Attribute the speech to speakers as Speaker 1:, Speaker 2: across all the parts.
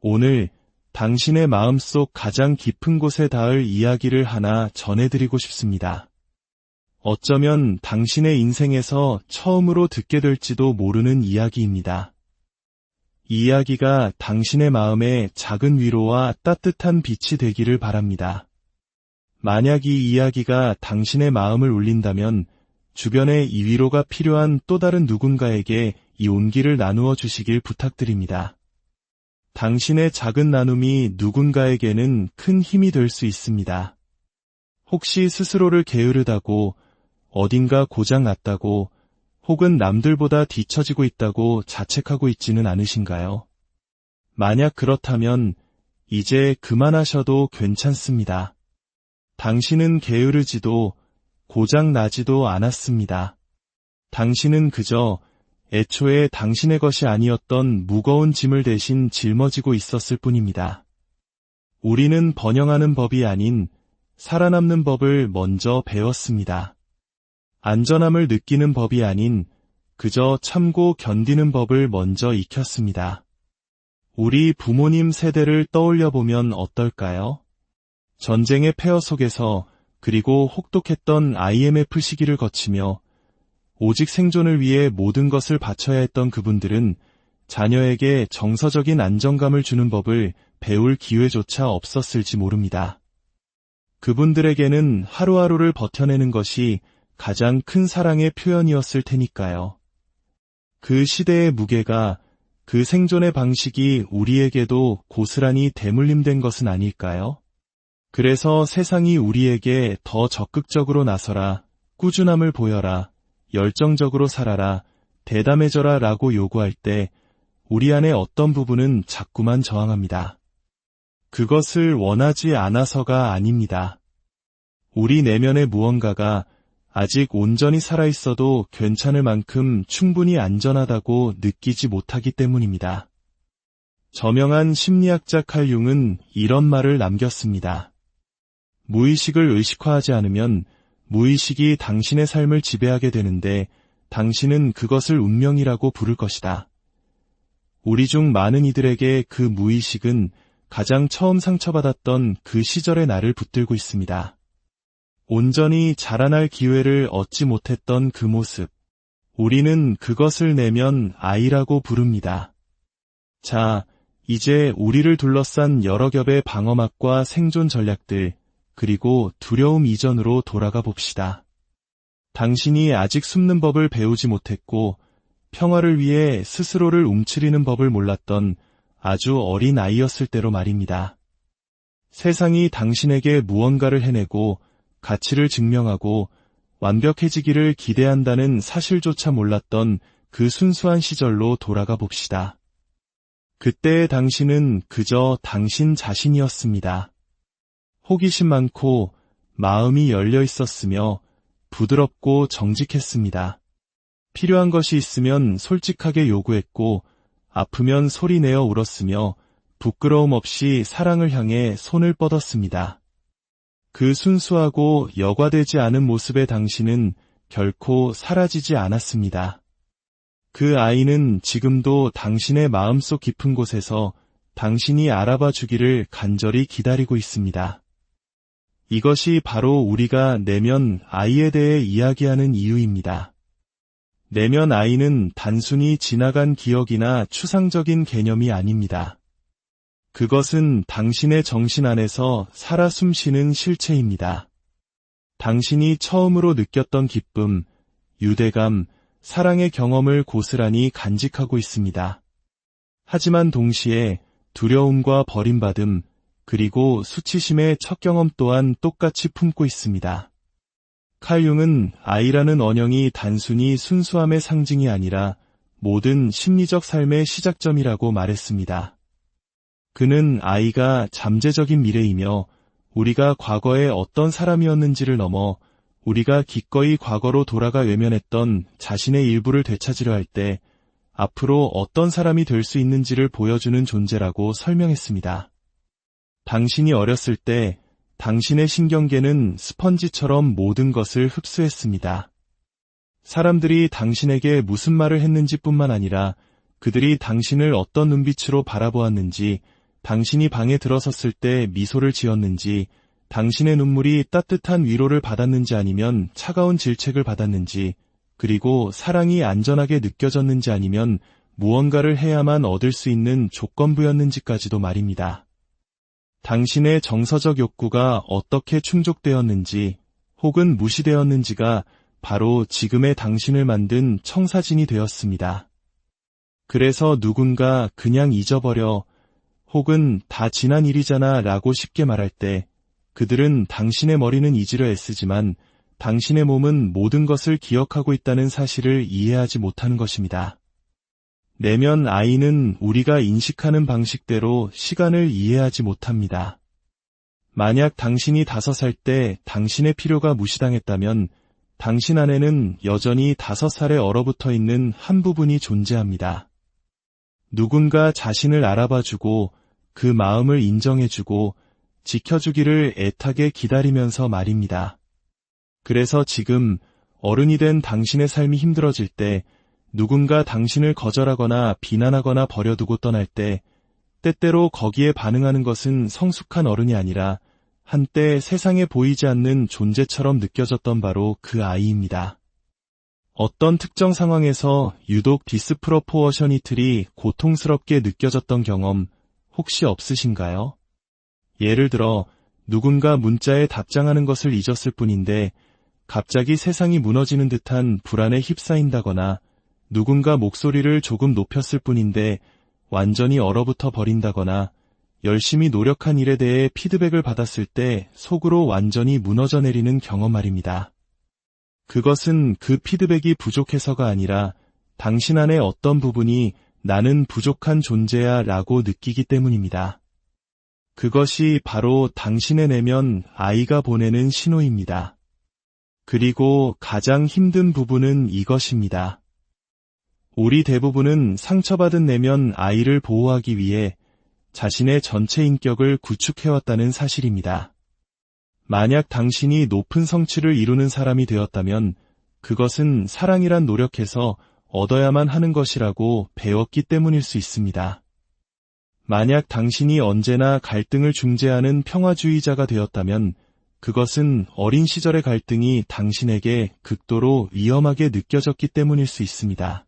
Speaker 1: 오늘 당신의 마음속 가장 깊은 곳에 닿을 이야기를 하나 전해드리고 싶습니다. 어쩌면 당신의 인생에서 처음으로 듣게 될지도 모르는 이야기입니다. 이 이야기가 당신의 마음에 작은 위로와 따뜻한 빛이 되기를 바랍니다. 만약 이 이야기가 당신의 마음을 울린다면 주변에 이 위로가 필요한 또 다른 누군가에게 이 온기를 나누어 주시길 부탁드립니다. 당신의 작은 나눔이 누군가에게는 큰 힘이 될 수 있습니다. 혹시 스스로를 게으르다고, 어딘가 고장 났다고, 혹은 남들보다 뒤처지고 있다고 자책하고 있지는 않으신가요? 만약 그렇다면 이제 그만하셔도 괜찮습니다. 당신은 게으르지도 고장 나지도 않았습니다. 당신은 그저 애초에 당신의 것이 아니었던 무거운 짐을 대신 짊어지고 있었을 뿐입니다. 우리는 번영하는 법이 아닌 살아남는 법을 먼저 배웠습니다. 안전함을 느끼는 법이 아닌 그저 참고 견디는 법을 먼저 익혔습니다. 우리 부모님 세대를 떠올려 보면 어떨까요? 전쟁의 폐허 속에서 그리고 혹독했던 IMF 시기를 거치며 오직 생존을 위해 모든 것을 바쳐야 했던 그분들은 자녀에게 정서적인 안정감을 주는 법을 배울 기회조차 없었을지 모릅니다. 그분들에게는 하루하루를 버텨내는 것이 가장 큰 사랑의 표현이었을 테니까요. 그 시대의 무게가, 그 생존의 방식이 우리에게도 고스란히 대물림된 것은 아닐까요? 그래서 세상이 우리에게 더 적극적으로 나서라, 꾸준함을 보여라, 열정적으로 살아라, 대담해져라 라고 요구할 때 우리 안에 어떤 부분은 자꾸만 저항합니다. 그것을 원하지 않아서가 아닙니다. 우리 내면의 무언가가 아직 온전히 살아있어도 괜찮을 만큼 충분히 안전하다고 느끼지 못하기 때문입니다. 저명한 심리학자 칼 융은 이런 말을 남겼습니다. 무의식을 의식화하지 않으면 무의식이 당신의 삶을 지배하게 되는데 당신은 그것을 운명이라고 부를 것이다. 우리 중 많은 이들에게 그 무의식은 가장 처음 상처받았던 그 시절의 나를 붙들고 있습니다. 온전히 자라날 기회를 얻지 못했던 그 모습. 우리는 그것을 내면 아이라고 부릅니다. 자, 이제 우리를 둘러싼 여러 겹의 방어막과 생존 전략들, 그리고 두려움 이전으로 돌아가 봅시다. 당신이 아직 숨는 법을 배우지 못했고 평화를 위해 스스로를 움츠리는 법을 몰랐던 아주 어린 아이였을 때로 말입니다. 세상이 당신에게 무언가를 해내고 가치를 증명하고 완벽해지기를 기대한다는 사실조차 몰랐던 그 순수한 시절로 돌아가 봅시다. 그때의 당신은 그저 당신 자신이었습니다. 호기심 많고 마음이 열려 있었으며 부드럽고 정직했습니다. 필요한 것이 있으면 솔직하게 요구했고 아프면 소리내어 울었으며 부끄러움 없이 사랑을 향해 손을 뻗었습니다. 그 순수하고 여과되지 않은 모습의 당신은 결코 사라지지 않았습니다. 그 아이는 지금도 당신의 마음속 깊은 곳에서 당신이 알아봐 주기를 간절히 기다리고 있습니다. 이것이 바로 우리가 내면 아이에 대해 이야기하는 이유입니다. 내면 아이는 단순히 지나간 기억이나 추상적인 개념이 아닙니다. 그것은 당신의 정신 안에서 살아 숨쉬는 실체입니다. 당신이 처음으로 느꼈던 기쁨, 유대감, 사랑의 경험을 고스란히 간직하고 있습니다. 하지만 동시에 두려움과 버림받음, 그리고 수치심의 첫 경험 또한 똑같이 품고 있습니다. 칼 융은 아이라는 언형이 단순히 순수함의 상징이 아니라 모든 심리적 삶의 시작점이라고 말했습니다. 그는 아이가 잠재적인 미래이며 우리가 과거에 어떤 사람이었는지를 넘어 우리가 기꺼이 과거로 돌아가 외면했던 자신의 일부를 되찾으려 할 때 앞으로 어떤 사람이 될 수 있는지를 보여주는 존재라고 설명했습니다. 당신이 어렸을 때 당신의 신경계는 스펀지처럼 모든 것을 흡수했습니다. 사람들이 당신에게 무슨 말을 했는지 뿐만 아니라 그들이 당신을 어떤 눈빛으로 바라보았는지, 당신이 방에 들어섰을 때 미소를 지었는지, 당신의 눈물이 따뜻한 위로를 받았는지 아니면 차가운 질책을 받았는지, 그리고 사랑이 안전하게 느껴졌는지 아니면 무언가를 해야만 얻을 수 있는 조건부였는지까지도 말입니다. 당신의 정서적 욕구가 어떻게 충족되었는지 혹은 무시되었는지가 바로 지금의 당신을 만든 청사진이 되었습니다. 그래서 누군가 그냥 잊어버려 혹은 다 지난 일이잖아 라고 쉽게 말할 때 그들은 당신의 머리는 잊으려 애쓰지만 당신의 몸은 모든 것을 기억하고 있다는 사실을 이해하지 못하는 것입니다. 내면 아이는 우리가 인식하는 방식대로 시간을 이해하지 못합니다. 만약 당신이 5살 때 당신의 필요가 무시당했다면 당신 안에는 여전히 5살에 얼어붙어 있는 한 부분이 존재합니다. 누군가 자신을 알아봐주고 그 마음을 인정해주고 지켜주기를 애타게 기다리면서 말입니다. 그래서 지금 어른이 된 당신의 삶이 힘들어질 때 누군가 당신을 거절하거나 비난하거나 버려두고 떠날 때 때때로 거기에 반응하는 것은 성숙한 어른이 아니라 한때 세상에 보이지 않는 존재처럼 느껴졌던 바로 그 아이입니다. 어떤 특정 상황에서 유독 디스프로포어셔니틀이 고통스럽게 느껴졌던 경험 혹시 없으신가요? 예를 들어 누군가 문자에 답장하는 것을 잊었을 뿐인데 갑자기 세상이 무너지는 듯한 불안에 휩싸인다거나 누군가 목소리를 조금 높였을 뿐인데 완전히 얼어붙어 버린다거나 열심히 노력한 일에 대해 피드백을 받았을 때 속으로 완전히 무너져 내리는 경험 말입니다. 그것은 그 피드백이 부족해서가 아니라 당신 안의 어떤 부분이 나는 부족한 존재야 라고 느끼기 때문입니다. 그것이 바로 당신의 내면 아이가 보내는 신호입니다. 그리고 가장 힘든 부분은 이것입니다. 우리 대부분은 상처받은 내면 아이를 보호하기 위해 자신의 전체 인격을 구축해왔다는 사실입니다. 만약 당신이 높은 성취를 이루는 사람이 되었다면 그것은 사랑이란 노력해서 얻어야만 하는 것이라고 배웠기 때문일 수 있습니다. 만약 당신이 언제나 갈등을 중재하는 평화주의자가 되었다면 그것은 어린 시절의 갈등이 당신에게 극도로 위험하게 느껴졌기 때문일 수 있습니다.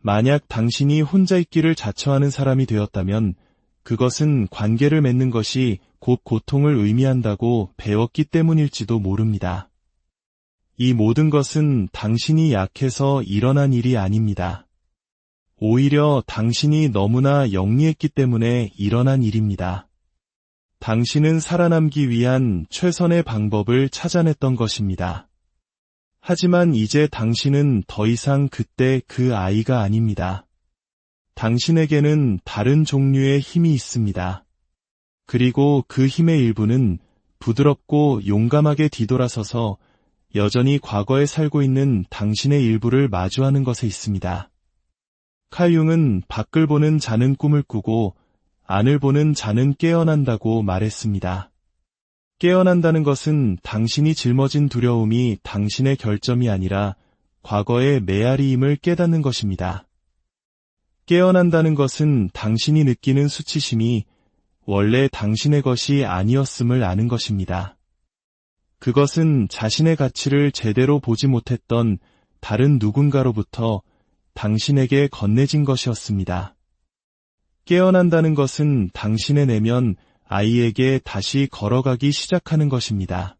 Speaker 1: 만약 당신이 혼자 있기를 자처하는 사람이 되었다면 그것은 관계를 맺는 것이 곧 고통을 의미한다고 배웠기 때문일지도 모릅니다. 이 모든 것은 당신이 약해서 일어난 일이 아닙니다. 오히려 당신이 너무나 영리했기 때문에 일어난 일입니다. 당신은 살아남기 위한 최선의 방법을 찾아냈던 것입니다. 하지만 이제 당신은 더 이상 그때 그 아이가 아닙니다. 당신에게는 다른 종류의 힘이 있습니다. 그리고 그 힘의 일부는 부드럽고 용감하게 뒤돌아서서 여전히 과거에 살고 있는 당신의 일부를 마주하는 것에 있습니다. 칼 융은 밖을 보는 자는 꿈을 꾸고 안을 보는 자는 깨어난다고 말했습니다. 깨어난다는 것은 당신이 짊어진 두려움이 당신의 결점이 아니라 과거의 메아리임을 깨닫는 것입니다. 깨어난다는 것은 당신이 느끼는 수치심이 원래 당신의 것이 아니었음을 아는 것입니다. 그것은 자신의 가치를 제대로 보지 못했던 다른 누군가로부터 당신에게 건네진 것이었습니다. 깨어난다는 것은 당신의 내면 아이에게 다시 걸어가기 시작하는 것입니다.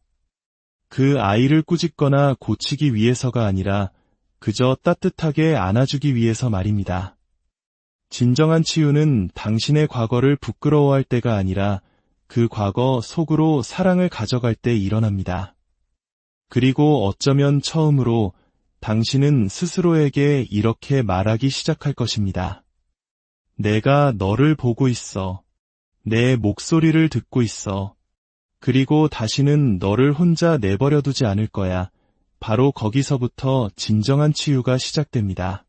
Speaker 1: 그 아이를 꾸짖거나 고치기 위해서가 아니라 그저 따뜻하게 안아주기 위해서 말입니다. 진정한 치유는 당신의 과거를 부끄러워할 때가 아니라 그 과거 속으로 사랑을 가져갈 때 일어납니다. 그리고 어쩌면 처음으로 당신은 스스로에게 이렇게 말하기 시작할 것입니다. 내가 너를 보고 있어. 내 목소리를 듣고 있어. 그리고 다시는 너를 혼자 내버려두지 않을 거야. 바로 거기서부터 진정한 치유가 시작됩니다.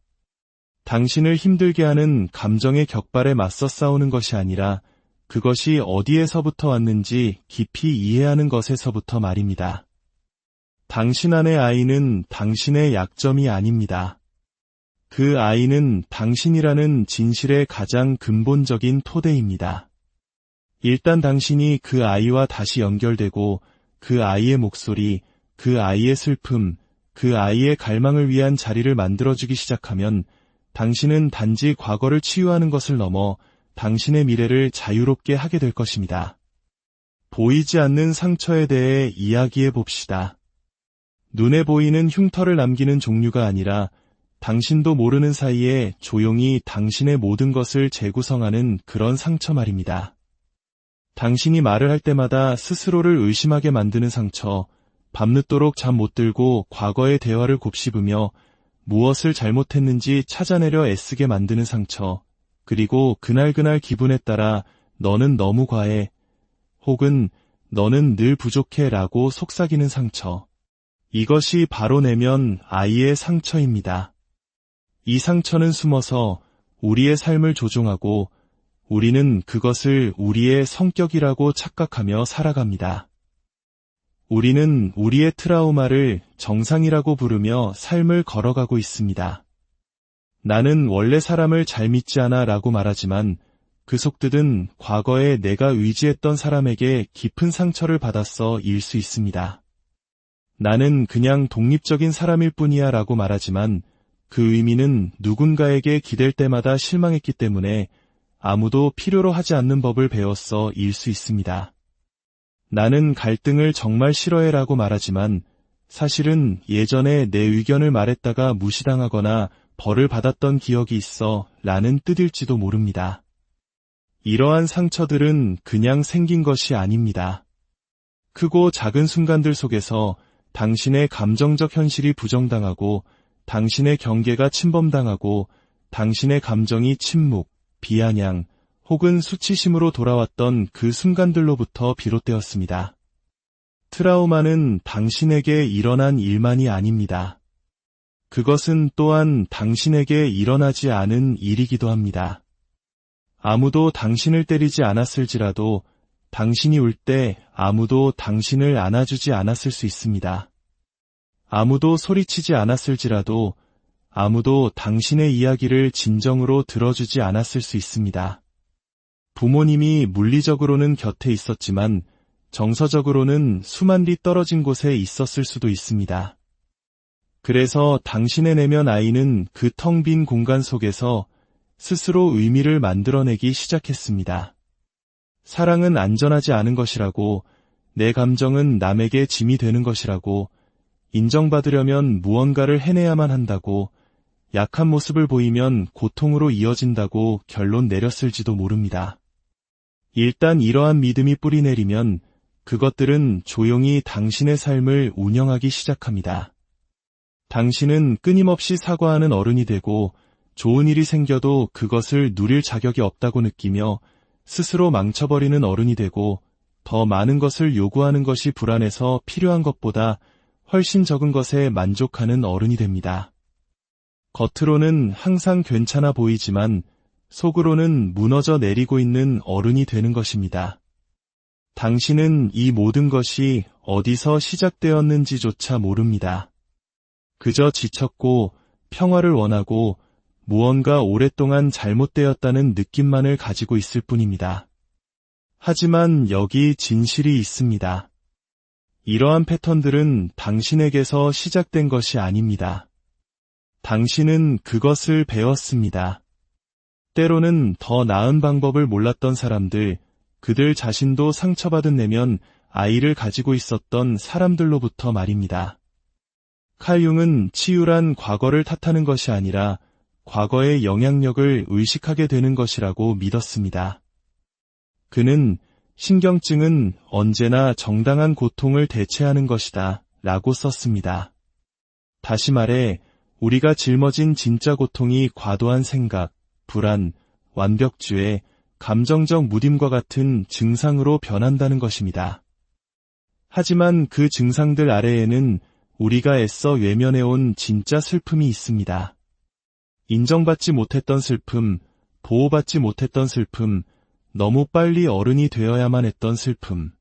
Speaker 1: 당신을 힘들게 하는 감정의 격발에 맞서 싸우는 것이 아니라 그것이 어디에서부터 왔는지 깊이 이해하는 것에서부터 말입니다. 당신 안의 아이는 당신의 약점이 아닙니다. 그 아이는 당신이라는 진실의 가장 근본적인 토대입니다. 일단 당신이 그 아이와 다시 연결되고 그 아이의 목소리, 그 아이의 슬픔, 그 아이의 갈망을 위한 자리를 만들어주기 시작하면 당신은 단지 과거를 치유하는 것을 넘어 당신의 미래를 자유롭게 하게 될 것입니다. 보이지 않는 상처에 대해 이야기해 봅시다. 눈에 보이는 흉터를 남기는 종류가 아니라 당신도 모르는 사이에 조용히 당신의 모든 것을 재구성하는 그런 상처 말입니다. 당신이 말을 할 때마다 스스로를 의심하게 만드는 상처, 밤늦도록 잠 못 들고 과거의 대화를 곱씹으며 무엇을 잘못했는지 찾아내려 애쓰게 만드는 상처, 그리고 그날그날 기분에 따라 너는 너무 과해, 혹은 너는 늘 부족해 라고 속삭이는 상처. 이것이 바로 내면 아이의 상처입니다. 이 상처는 숨어서 우리의 삶을 조종하고 우리는 그것을 우리의 성격이라고 착각하며 살아갑니다. 우리는 우리의 트라우마를 정상이라고 부르며 삶을 걸어가고 있습니다. 나는 원래 사람을 잘 믿지 않아 라고 말하지만 그 속뜻은 과거에 내가 의지했던 사람에게 깊은 상처를 받았어 일 수 있습니다. 나는 그냥 독립적인 사람일 뿐이야 라고 말하지만 그 의미는 누군가에게 기댈 때마다 실망했기 때문에 아무도 필요로 하지 않는 법을 배웠어 일 수 있습니다. 나는 갈등을 정말 싫어해 라고 말하지만 사실은 예전에 내 의견을 말했다가 무시당하거나 벌을 받았던 기억이 있어 라는 뜻일지도 모릅니다. 이러한 상처들은 그냥 생긴 것이 아닙니다. 크고 작은 순간들 속에서 당신의 감정적 현실이 부정당하고 당신의 경계가 침범당하고 당신의 감정이 침묵, 비아냥 혹은 수치심으로 돌아왔던 그 순간들로부터 비롯되었습니다. 트라우마는 당신에게 일어난 일만이 아닙니다. 그것은 또한 당신에게 일어나지 않은 일이기도 합니다. 아무도 당신을 때리지 않았을지라도 당신이 울 때 아무도 당신을 안아주지 않았을 수 있습니다. 아무도 소리치지 않았을지라도 아무도 당신의 이야기를 진정으로 들어주지 않았을 수 있습니다. 부모님이 물리적으로는 곁에 있었지만 정서적으로는 수만 리 떨어진 곳에 있었을 수도 있습니다. 그래서 당신의 내면 아이는 그 텅 빈 공간 속에서 스스로 의미를 만들어내기 시작했습니다. 사랑은 안전하지 않은 것이라고, 내 감정은 남에게 짐이 되는 것이라고, 인정받으려면 무언가를 해내야만 한다고, 약한 모습을 보이면 고통으로 이어진다고 결론 내렸을지도 모릅니다. 일단 이러한 믿음이 뿌리내리면 그것들은 조용히 당신의 삶을 운영하기 시작합니다. 당신은 끊임없이 사과하는 어른이 되고 좋은 일이 생겨도 그것을 누릴 자격이 없다고 느끼며 스스로 망쳐버리는 어른이 되고 더 많은 것을 요구하는 것이 불안해서 필요한 것보다 훨씬 적은 것에 만족하는 어른이 됩니다. 겉으로는 항상 괜찮아 보이지만 속으로는 무너져 내리고 있는 어른이 되는 것입니다. 당신은 이 모든 것이 어디서 시작되었는지조차 모릅니다. 그저 지쳤고 평화를 원하고 무언가 오랫동안 잘못되었다는 느낌만을 가지고 있을 뿐입니다. 하지만 여기 진실이 있습니다. 이러한 패턴들은 당신에게서 시작된 것이 아닙니다. 당신은 그것을 배웠습니다. 때로는 더 나은 방법을 몰랐던 사람들, 그들 자신도 상처받은 내면 아이를 가지고 있었던 사람들로부터 말입니다. 칼 융은 치유란 과거를 탓하는 것이 아니라 과거의 영향력을 의식하게 되는 것이라고 믿었습니다. 그는 신경증은 언제나 정당한 고통을 대체하는 것이다 라고 썼습니다. 다시 말해 우리가 짊어진 진짜 고통이 과도한 생각, 불안, 완벽주의, 감정적 무딤과 같은 증상으로 변한다는 것입니다. 하지만 그 증상들 아래에는 우리가 애써 외면해온 진짜 슬픔이 있습니다. 인정받지 못했던 슬픔, 보호받지 못했던 슬픔, 너무 빨리 어른이 되어야만 했던 슬픔.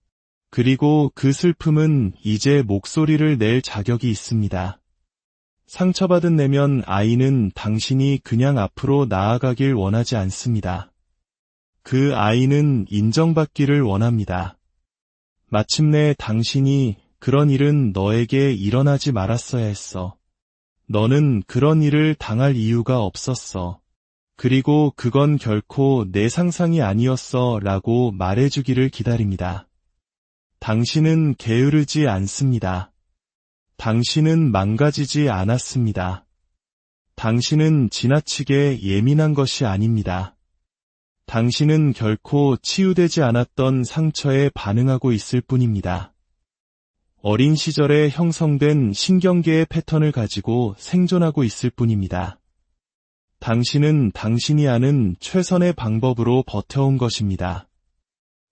Speaker 1: 그리고 그 슬픔은 이제 목소리를 낼 자격이 있습니다. 상처받은 내면 아이는 당신이 그냥 앞으로 나아가길 원하지 않습니다. 그 아이는 인정받기를 원합니다. 마침내 당신이 그런 일은 너에게 일어나지 말았어야 했어. 너는 그런 일을 당할 이유가 없었어. 그리고 그건 결코 내 상상이 아니었어 라고 말해주기를 기다립니다. 당신은 게으르지 않습니다. 당신은 망가지지 않았습니다. 당신은 지나치게 예민한 것이 아닙니다. 당신은 결코 치유되지 않았던 상처에 반응하고 있을 뿐입니다. 어린 시절에 형성된 신경계의 패턴을 가지고 생존하고 있을 뿐입니다. 당신은 당신이 아는 최선의 방법으로 버텨온 것입니다.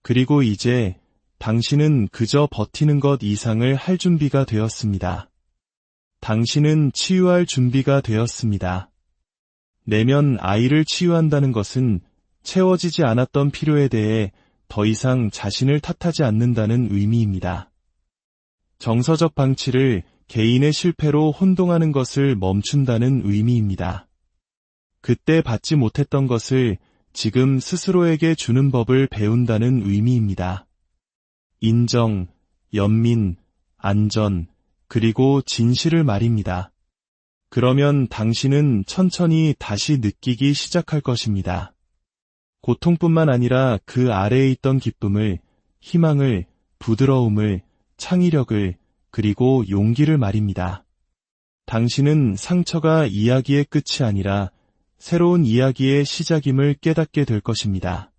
Speaker 1: 그리고 이제 당신은 그저 버티는 것 이상을 할 준비가 되었습니다. 당신은 치유할 준비가 되었습니다. 내면 아이를 치유한다는 것은 채워지지 않았던 필요에 대해 더 이상 자신을 탓하지 않는다는 의미입니다. 정서적 방치를 개인의 실패로 혼동하는 것을 멈춘다는 의미입니다. 그때 받지 못했던 것을 지금 스스로에게 주는 법을 배운다는 의미입니다. 인정, 연민, 안전, 그리고 진실을 말입니다. 그러면 당신은 천천히 다시 느끼기 시작할 것입니다. 고통뿐만 아니라 그 아래에 있던 기쁨을, 희망을, 부드러움을, 창의력을, 그리고 용기를 말입니다. 당신은 상처가 이야기의 끝이 아니라 새로운 이야기의 시작임을 깨닫게 될 것입니다.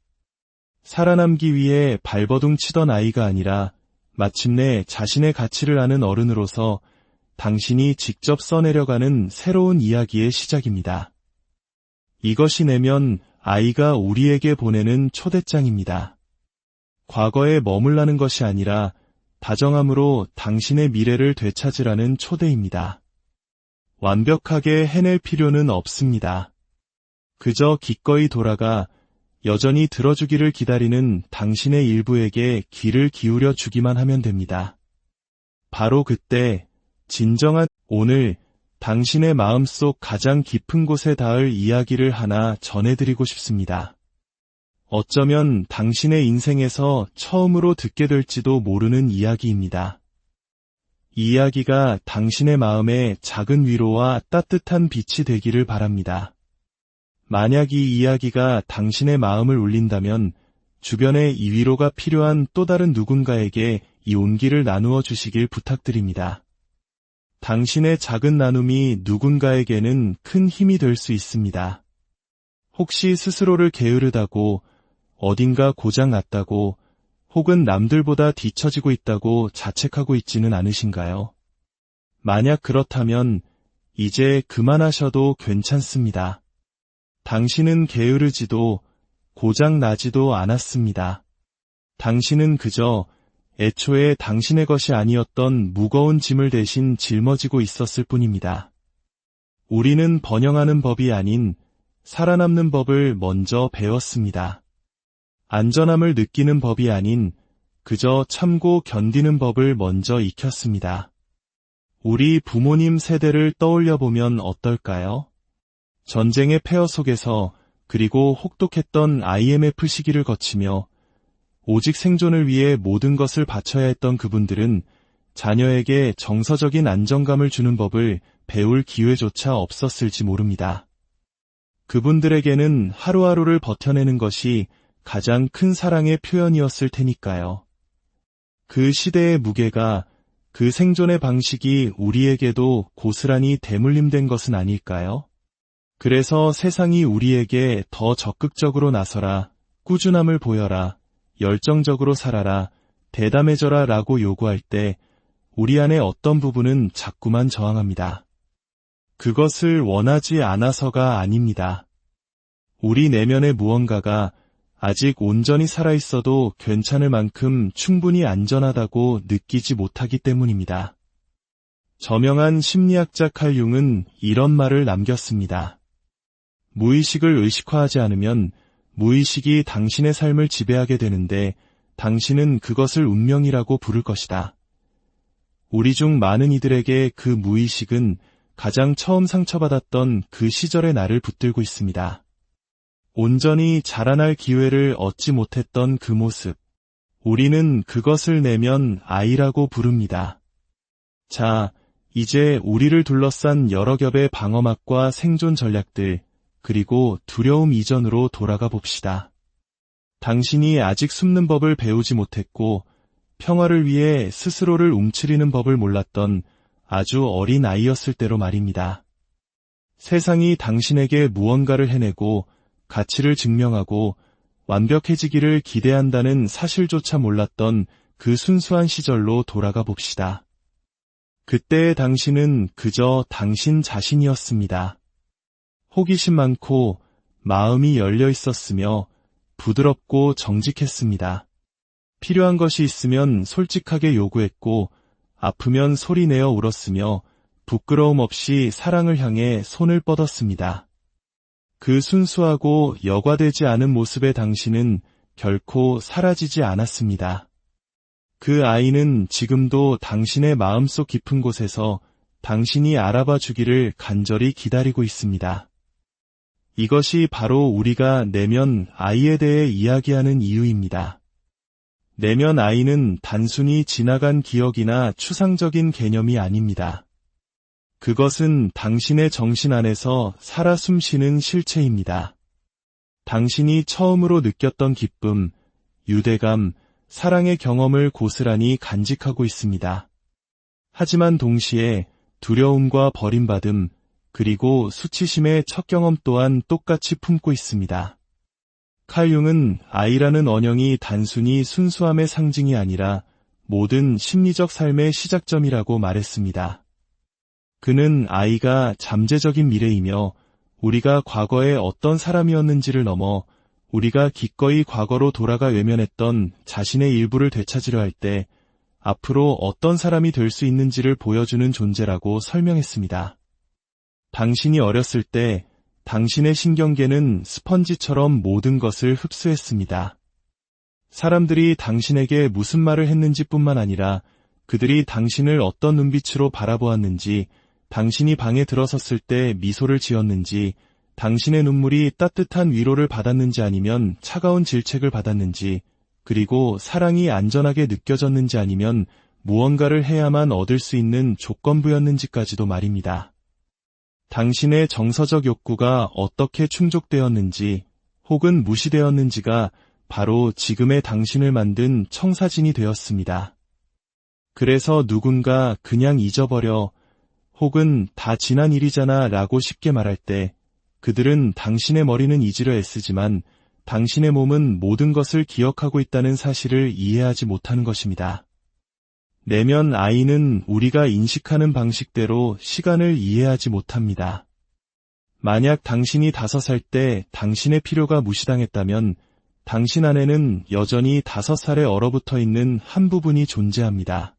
Speaker 1: 살아남기 위해 발버둥 치던 아이가 아니라 마침내 자신의 가치를 아는 어른으로서 당신이 직접 써내려가는 새로운 이야기의 시작입니다. 이것이 내면 아이가 우리에게 보내는 초대장입니다. 과거에 머물라는 것이 아니라 다정함으로 당신의 미래를 되찾으라는 초대입니다. 완벽하게 해낼 필요는 없습니다. 그저 기꺼이 돌아가 여전히 들어주기를 기다리는 당신의 일부에게 귀를 기울여 주기만 하면 됩니다. 바로 그때 진정한 오늘 당신의 마음속 가장 깊은 곳에 닿을 이야기를 하나 전해드리고 싶습니다. 어쩌면 당신의 인생에서 처음으로 듣게 될지도 모르는 이야기입니다. 이 이야기가 당신의 마음에 작은 위로와 따뜻한 빛이 되기를 바랍니다. 만약 이 이야기가 당신의 마음을 울린다면 주변에 이 위로가 필요한 또 다른 누군가에게 이 온기를 나누어 주시길 부탁드립니다. 당신의 작은 나눔이 누군가에게는 큰 힘이 될 수 있습니다. 혹시 스스로를 게으르다고, 어딘가 고장났다고, 혹은 남들보다 뒤처지고 있다고 자책하고 있지는 않으신가요? 만약 그렇다면 이제 그만하셔도 괜찮습니다. 당신은 게으르지도 고장나지도 않았습니다. 당신은 그저 애초에 당신의 것이 아니었던 무거운 짐을 대신 짊어지고 있었을 뿐입니다. 우리는 번영하는 법이 아닌 살아남는 법을 먼저 배웠습니다. 안전함을 느끼는 법이 아닌 그저 참고 견디는 법을 먼저 익혔습니다. 우리 부모님 세대를 떠올려 보면 어떨까요? 전쟁의 폐허 속에서 그리고 혹독했던 IMF 시기를 거치며 오직 생존을 위해 모든 것을 바쳐야 했던 그분들은 자녀에게 정서적인 안정감을 주는 법을 배울 기회조차 없었을지 모릅니다. 그분들에게는 하루하루를 버텨내는 것이 가장 큰 사랑의 표현이었을 테니까요. 그 시대의 무게가, 그 생존의 방식이 우리에게도 고스란히 대물림된 것은 아닐까요? 그래서 세상이 우리에게 더 적극적으로 나서라, 꾸준함을 보여라, 열정적으로 살아라, 대담해져라 라고 요구할 때 우리 안의 어떤 부분은 자꾸만 저항합니다. 그것을 원하지 않아서가 아닙니다. 우리 내면의 무언가가 아직 온전히 살아있어도 괜찮을 만큼 충분히 안전하다고 느끼지 못하기 때문입니다. 저명한 심리학자 칼 융은 이런 말을 남겼습니다. 무의식을 의식화하지 않으면 무의식이 당신의 삶을 지배하게 되는데 당신은 그것을 운명이라고 부를 것이다. 우리 중 많은 이들에게 그 무의식은 가장 처음 상처받았던 그 시절의 나를 붙들고 있습니다. 온전히 자라날 기회를 얻지 못했던 그 모습. 우리는 그것을 내면 아이라고 부릅니다. 자, 이제 우리를 둘러싼 여러 겹의 방어막과 생존 전략들, 그리고 두려움 이전으로 돌아가 봅시다. 당신이 아직 숨는 법을 배우지 못했고, 평화를 위해 스스로를 움츠리는 법을 몰랐던 아주 어린 아이였을 때로 말입니다. 세상이 당신에게 무언가를 해내고, 가치를 증명하고, 완벽해지기를 기대한다는 사실조차 몰랐던 그 순수한 시절로 돌아가 봅시다. 그때의 당신은 그저 당신 자신이었습니다. 호기심 많고 마음이 열려 있었으며 부드럽고 정직했습니다. 필요한 것이 있으면 솔직하게 요구했고 아프면 소리내어 울었으며 부끄러움 없이 사랑을 향해 손을 뻗었습니다. 그 순수하고 여과되지 않은 모습의 당신은 결코 사라지지 않았습니다. 그 아이는 지금도 당신의 마음속 깊은 곳에서 당신이 알아봐 주기를 간절히 기다리고 있습니다. 이것이 바로 우리가 내면 아이에 대해 이야기하는 이유입니다. 내면 아이는 단순히 지나간 기억이나 추상적인 개념이 아닙니다. 그것은 당신의 정신 안에서 살아 숨쉬는 실체입니다. 당신이 처음으로 느꼈던 기쁨, 유대감, 사랑의 경험을 고스란히 간직하고 있습니다. 하지만 동시에 두려움과 버림받음, 그리고 수치심의 첫 경험 또한 똑같이 품고 있습니다. 칼 융은 아이라는 언형이 단순히 순수함의 상징이 아니라 모든 심리적 삶의 시작점이라고 말했습니다. 그는 아이가 잠재적인 미래이며 우리가 과거에 어떤 사람이었는지를 넘어 우리가 기꺼이 과거로 돌아가 외면했던 자신의 일부를 되찾으려 할 때 앞으로 어떤 사람이 될 수 있는지를 보여주는 존재라고 설명했습니다. 당신이 어렸을 때 당신의 신경계는 스펀지처럼 모든 것을 흡수했습니다. 사람들이 당신에게 무슨 말을 했는지 뿐만 아니라 그들이 당신을 어떤 눈빛으로 바라보았는지, 당신이 방에 들어섰을 때 미소를 지었는지, 당신의 눈물이 따뜻한 위로를 받았는지 아니면 차가운 질책을 받았는지, 그리고 사랑이 안전하게 느껴졌는지 아니면 무언가를 해야만 얻을 수 있는 조건부였는지까지도 말입니다. 당신의 정서적 욕구가 어떻게 충족되었는지 혹은 무시되었는지가 바로 지금의 당신을 만든 청사진이 되었습니다. 그래서 누군가 그냥 잊어버려 혹은 다 지난 일이잖아 라고 쉽게 말할 때 그들은 당신의 머리는 잊으려 애쓰지만 당신의 몸은 모든 것을 기억하고 있다는 사실을 이해하지 못하는 것입니다. 내면 아이는 우리가 인식하는 방식대로 시간을 이해하지 못합니다. 만약 당신이 5살 때 당신의 필요가 무시당했다면 당신 안에는 여전히 5살에 얼어붙어 있는 한 부분이 존재합니다.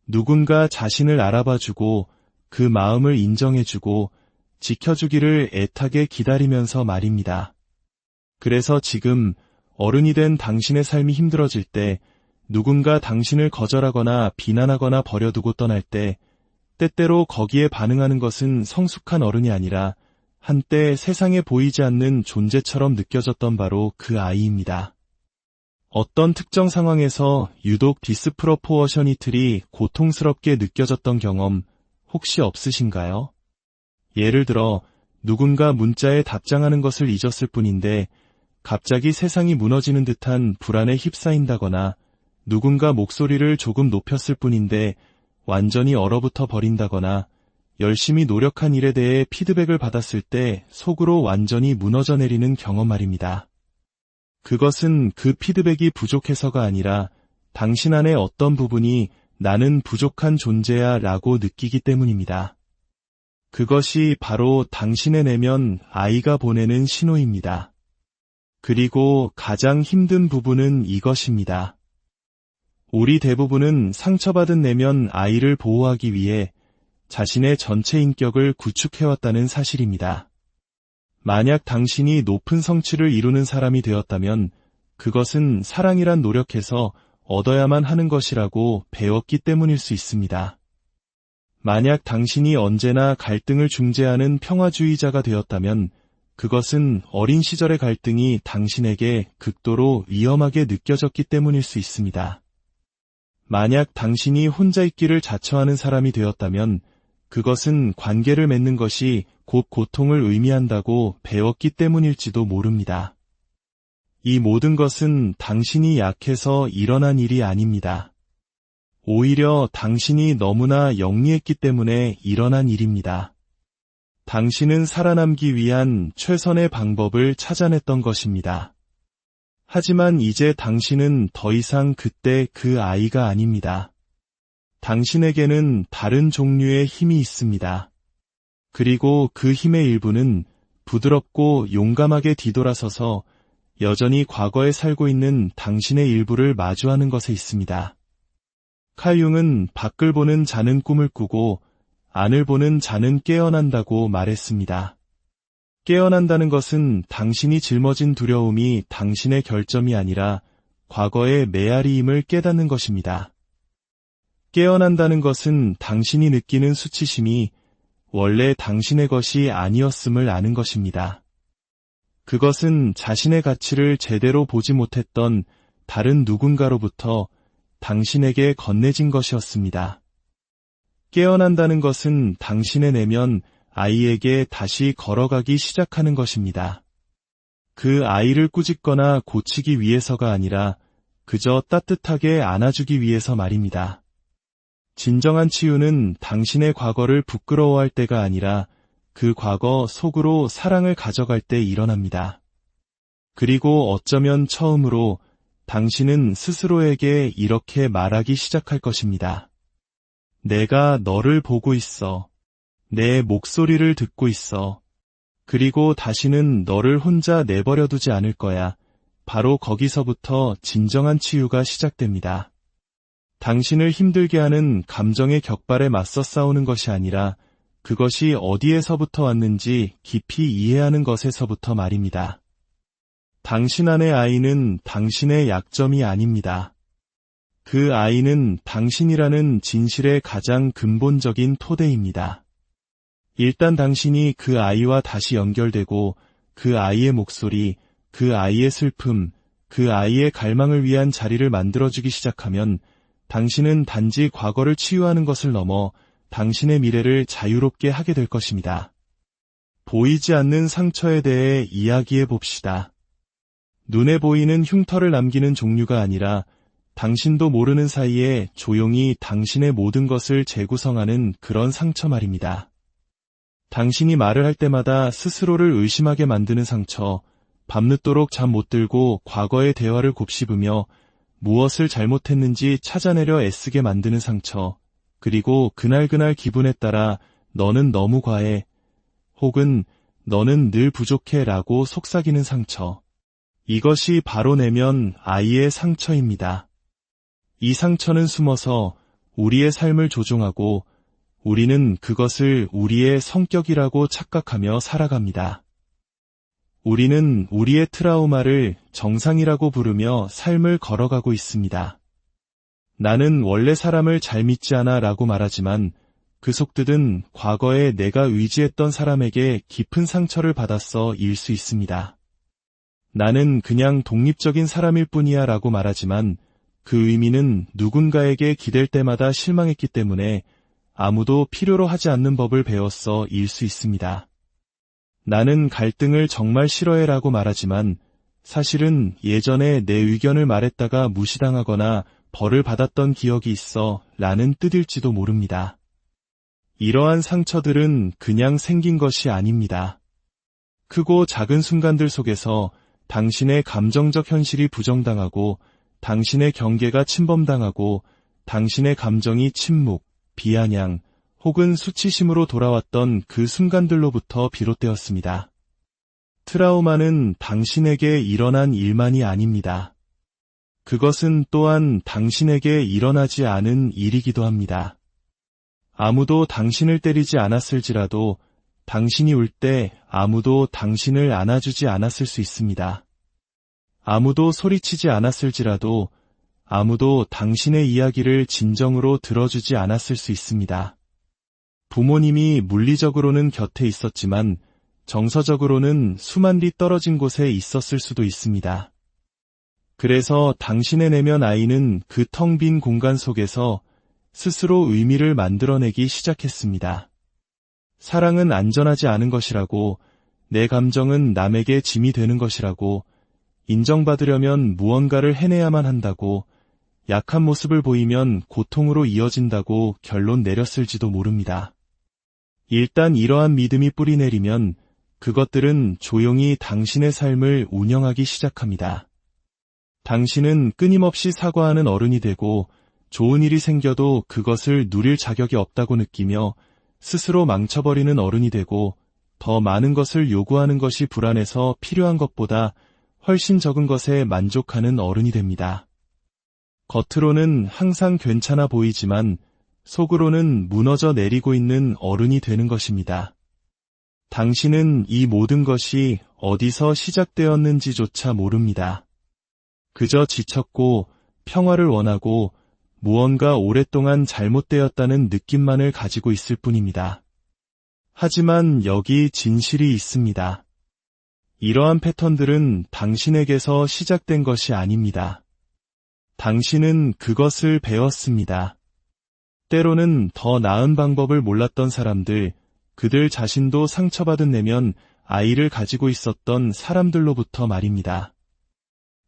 Speaker 1: 누군가 자신을 알아봐주고 그 마음을 인정해주고 지켜주기를 애타게 기다리면서 말입니다. 그래서 지금 어른이 된 당신의 삶이 힘들어질 때 누군가 당신을 거절하거나 비난하거나 버려두고 떠날 때 때때로 거기에 반응하는 것은 성숙한 어른이 아니라 한때 세상에 보이지 않는 존재처럼 느껴졌던 바로 그 아이입니다. 어떤 특정 상황에서 유독 디스프로포어셔니틀이 고통스럽게 느껴졌던 경험 혹시 없으신가요? 예를 들어 누군가 문자에 답장하는 것을 잊었을 뿐인데 갑자기 세상이 무너지는 듯한 불안에 휩싸인다거나 누군가 목소리를 조금 높였을 뿐인데 완전히 얼어붙어 버린다거나 열심히 노력한 일에 대해 피드백을 받았을 때 속으로 완전히 무너져 내리는 경험 말입니다. 그것은 그 피드백이 부족해서가 아니라 당신 안의 어떤 부분이 나는 부족한 존재야 라고 느끼기 때문입니다. 그것이 바로 당신의 내면 아이가 보내는 신호입니다. 그리고 가장 힘든 부분은 이것입니다. 우리 대부분은 상처받은 내면 아이를 보호하기 위해 자신의 전체 인격을 구축해왔다는 사실입니다. 만약 당신이 높은 성취를 이루는 사람이 되었다면 그것은 사랑이란 노력해서 얻어야만 하는 것이라고 배웠기 때문일 수 있습니다. 만약 당신이 언제나 갈등을 중재하는 평화주의자가 되었다면 그것은 어린 시절의 갈등이 당신에게 극도로 위험하게 느껴졌기 때문일 수 있습니다. 만약 당신이 혼자 있기를 자처하는 사람이 되었다면 그것은 관계를 맺는 것이 곧 고통을 의미한다고 배웠기 때문일지도 모릅니다. 이 모든 것은 당신이 약해서 일어난 일이 아닙니다. 오히려 당신이 너무나 영리했기 때문에 일어난 일입니다. 당신은 살아남기 위한 최선의 방법을 찾아냈던 것입니다. 하지만 이제 당신은 더 이상 그때 그 아이가 아닙니다. 당신에게는 다른 종류의 힘이 있습니다. 그리고 그 힘의 일부는 부드럽고 용감하게 뒤돌아서서 여전히 과거에 살고 있는 당신의 일부를 마주하는 것에 있습니다. 칼융은 밖을 보는 자는 꿈을 꾸고 안을 보는 자는 깨어난다고 말했습니다. 깨어난다는 것은 당신이 짊어진 두려움이 당신의 결점이 아니라 과거의 메아리임을 깨닫는 것입니다. 깨어난다는 것은 당신이 느끼는 수치심이 원래 당신의 것이 아니었음을 아는 것입니다. 그것은 자신의 가치를 제대로 보지 못했던 다른 누군가로부터 당신에게 건네진 것이었습니다. 깨어난다는 것은 당신의 내면 아이에게 다시 걸어가기 시작하는 것입니다. 그 아이를 꾸짖거나 고치기 위해서가 아니라 그저 따뜻하게 안아주기 위해서 말입니다. 진정한 치유는 당신의 과거를 부끄러워할 때가 아니라 그 과거 속으로 사랑을 가져갈 때 일어납니다. 그리고 어쩌면 처음으로 당신은 스스로에게 이렇게 말하기 시작할 것입니다. 내가 너를 보고 있어. 내 목소리를 듣고 있어. 그리고 다시는 너를 혼자 내버려두지 않을 거야. 바로 거기서부터 진정한 치유가 시작됩니다. 당신을 힘들게 하는 감정의 격발에 맞서 싸우는 것이 아니라 그것이 어디에서부터 왔는지 깊이 이해하는 것에서부터 말입니다. 당신 안의 아이는 당신의 약점이 아닙니다. 그 아이는 당신이라는 진실의 가장 근본적인 토대입니다. 일단 당신이 그 아이와 다시 연결되고 그 아이의 목소리, 그 아이의 슬픔, 그 아이의 갈망을 위한 자리를 만들어주기 시작하면 당신은 단지 과거를 치유하는 것을 넘어 당신의 미래를 자유롭게 하게 될 것입니다. 보이지 않는 상처에 대해 이야기해 봅시다. 눈에 보이는 흉터를 남기는 종류가 아니라 당신도 모르는 사이에 조용히 당신의 모든 것을 재구성하는 그런 상처 말입니다. 당신이 말을 할 때마다 스스로를 의심하게 만드는 상처, 밤늦도록 잠 못 들고 과거의 대화를 곱씹으며 무엇을 잘못했는지 찾아내려 애쓰게 만드는 상처, 그리고 그날그날 기분에 따라 너는 너무 과해, 혹은 너는 늘 부족해 라고 속삭이는 상처. 이것이 바로 내면 아이의 상처입니다. 이 상처는 숨어서 우리의 삶을 조종하고 우리는 그것을 우리의 성격이라고 착각하며 살아갑니다. 우리는 우리의 트라우마를 정상이라고 부르며 삶을 걸어가고 있습니다. 나는 원래 사람을 잘 믿지 않아 라고 말하지만 그 속뜻은 과거에 내가 의지했던 사람에게 깊은 상처를 받았어 일 수 있습니다. 나는 그냥 독립적인 사람일 뿐이야 라고 말하지만 그 의미는 누군가에게 기댈 때마다 실망했기 때문에 아무도 필요로 하지 않는 법을 배웠어 일 수 있습니다. 나는 갈등을 정말 싫어해 라고 말하지만 사실은 예전에 내 의견을 말했다가 무시당하거나 벌을 받았던 기억이 있어 라는 뜻일지도 모릅니다. 이러한 상처들은 그냥 생긴 것이 아닙니다. 크고 작은 순간들 속에서 당신의 감정적 현실이 부정당하고 당신의 경계가 침범당하고 당신의 감정이 침묵, 비아냥, 혹은 수치심으로 돌아왔던 그 순간들로부터 비롯되었습니다. 트라우마는 당신에게 일어난 일만이 아닙니다. 그것은 또한 당신에게 일어나지 않은 일이기도 합니다. 아무도 당신을 때리지 않았을지라도 당신이 울 때 아무도 당신을 안아주지 않았을 수 있습니다. 아무도 소리치지 않았을지라도 아무도 당신의 이야기를 진정으로 들어주지 않았을 수 있습니다. 부모님이 물리적으로는 곁에 있었지만 정서적으로는 수만 리 떨어진 곳에 있었을 수도 있습니다. 그래서 당신의 내면 아이는 그 텅 빈 공간 속에서 스스로 의미를 만들어내기 시작했습니다. 사랑은 안전하지 않은 것이라고, 내 감정은 남에게 짐이 되는 것이라고, 인정받으려면 무언가를 해내야만 한다고, 약한 모습을 보이면 고통으로 이어진다고 결론 내렸을지도 모릅니다. 일단 이러한 믿음이 뿌리내리면 그것들은 조용히 당신의 삶을 운영하기 시작합니다. 당신은 끊임없이 사과하는 어른이 되고 좋은 일이 생겨도 그것을 누릴 자격이 없다고 느끼며 스스로 망쳐버리는 어른이 되고 더 많은 것을 요구하는 것이 불안해서 필요한 것보다 훨씬 적은 것에 만족하는 어른이 됩니다. 겉으로는 항상 괜찮아 보이지만 속으로는 무너져 내리고 있는 어른이 되는 것입니다. 당신은 이 모든 것이 어디서 시작되었는지조차 모릅니다. 그저 지쳤고 평화를 원하고 무언가 오랫동안 잘못되었다는 느낌만을 가지고 있을 뿐입니다. 하지만 여기 진실이 있습니다. 이러한 패턴들은 당신에게서 시작된 것이 아닙니다. 당신은 그것을 배웠습니다. 때로는 더 나은 방법을 몰랐던 사람들, 그들 자신도 상처받은 내면 아이를 가지고 있었던 사람들로부터 말입니다.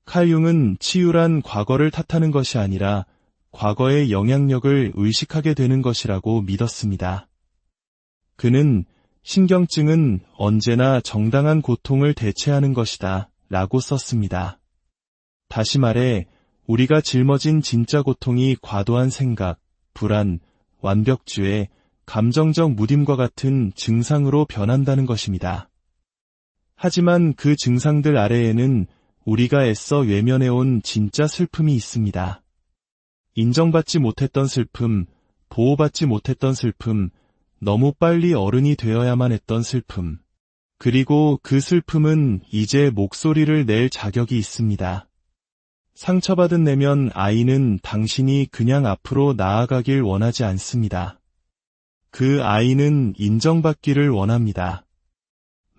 Speaker 1: 칼 융은 치유란 과거를 탓하는 것이 아니라 과거의 영향력을 의식하게 되는 것이라고 믿었습니다. 그는 신경증은 언제나 정당한 고통을 대체하는 것이다 라고 썼습니다. 다시 말해 우리가 짊어진 진짜 고통이 과도한 생각, 불안, 완벽주의, 감정적 무딤과 같은 증상으로 변한다는 것입니다. 하지만 그 증상들 아래에는 우리가 애써 외면해온 진짜 슬픔이 있습니다. 인정받지 못했던 슬픔, 보호받지 못했던 슬픔, 너무 빨리 어른이 되어야만 했던 슬픔. 그리고 그 슬픔은 이제 목소리를 낼 자격이 있습니다. 상처받은 내면 아이는 당신이 그냥 앞으로 나아가길 원하지 않습니다. 그 아이는 인정받기를 원합니다.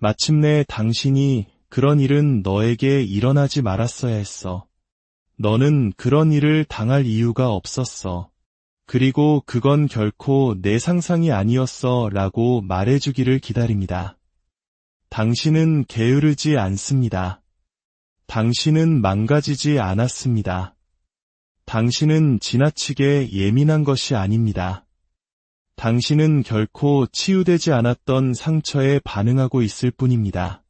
Speaker 1: 마침내 당신이 그런 일은 너에게 일어나지 말았어야 했어. 너는 그런 일을 당할 이유가 없었어. 그리고 그건 결코 내 상상이 아니었어 라고 말해주기를 기다립니다. 당신은 게으르지 않습니다. 당신은 망가지지 않았습니다. 당신은 지나치게 예민한 것이 아닙니다. 당신은 결코 치유되지 않았던 상처에 반응하고 있을 뿐입니다.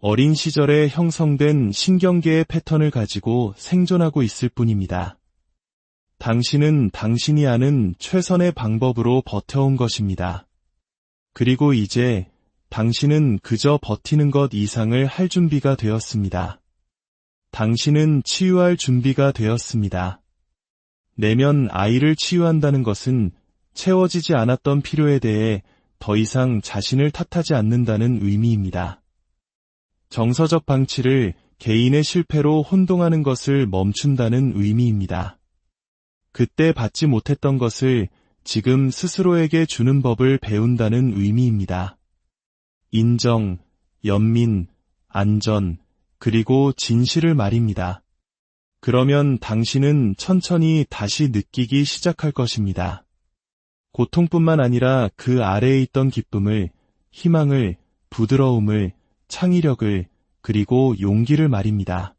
Speaker 1: 어린 시절에 형성된 신경계의 패턴을 가지고 생존하고 있을 뿐입니다. 당신은 당신이 아는 최선의 방법으로 버텨온 것입니다. 그리고 이제 당신은 그저 버티는 것 이상을 할 준비가 되었습니다. 당신은 치유할 준비가 되었습니다. 내면 아이를 치유한다는 것은 채워지지 않았던 필요에 대해 더 이상 자신을 탓하지 않는다는 의미입니다. 정서적 방치를 개인의 실패로 혼동하는 것을 멈춘다는 의미입니다. 그때 받지 못했던 것을 지금 스스로에게 주는 법을 배운다는 의미입니다. 인정, 연민, 안전, 그리고 진실을 말입니다. 그러면 당신은 천천히 다시 느끼기 시작할 것입니다. 고통뿐만 아니라 그 아래에 있던 기쁨을, 희망을, 부드러움을, 창의력을, 그리고 용기를 말입니다.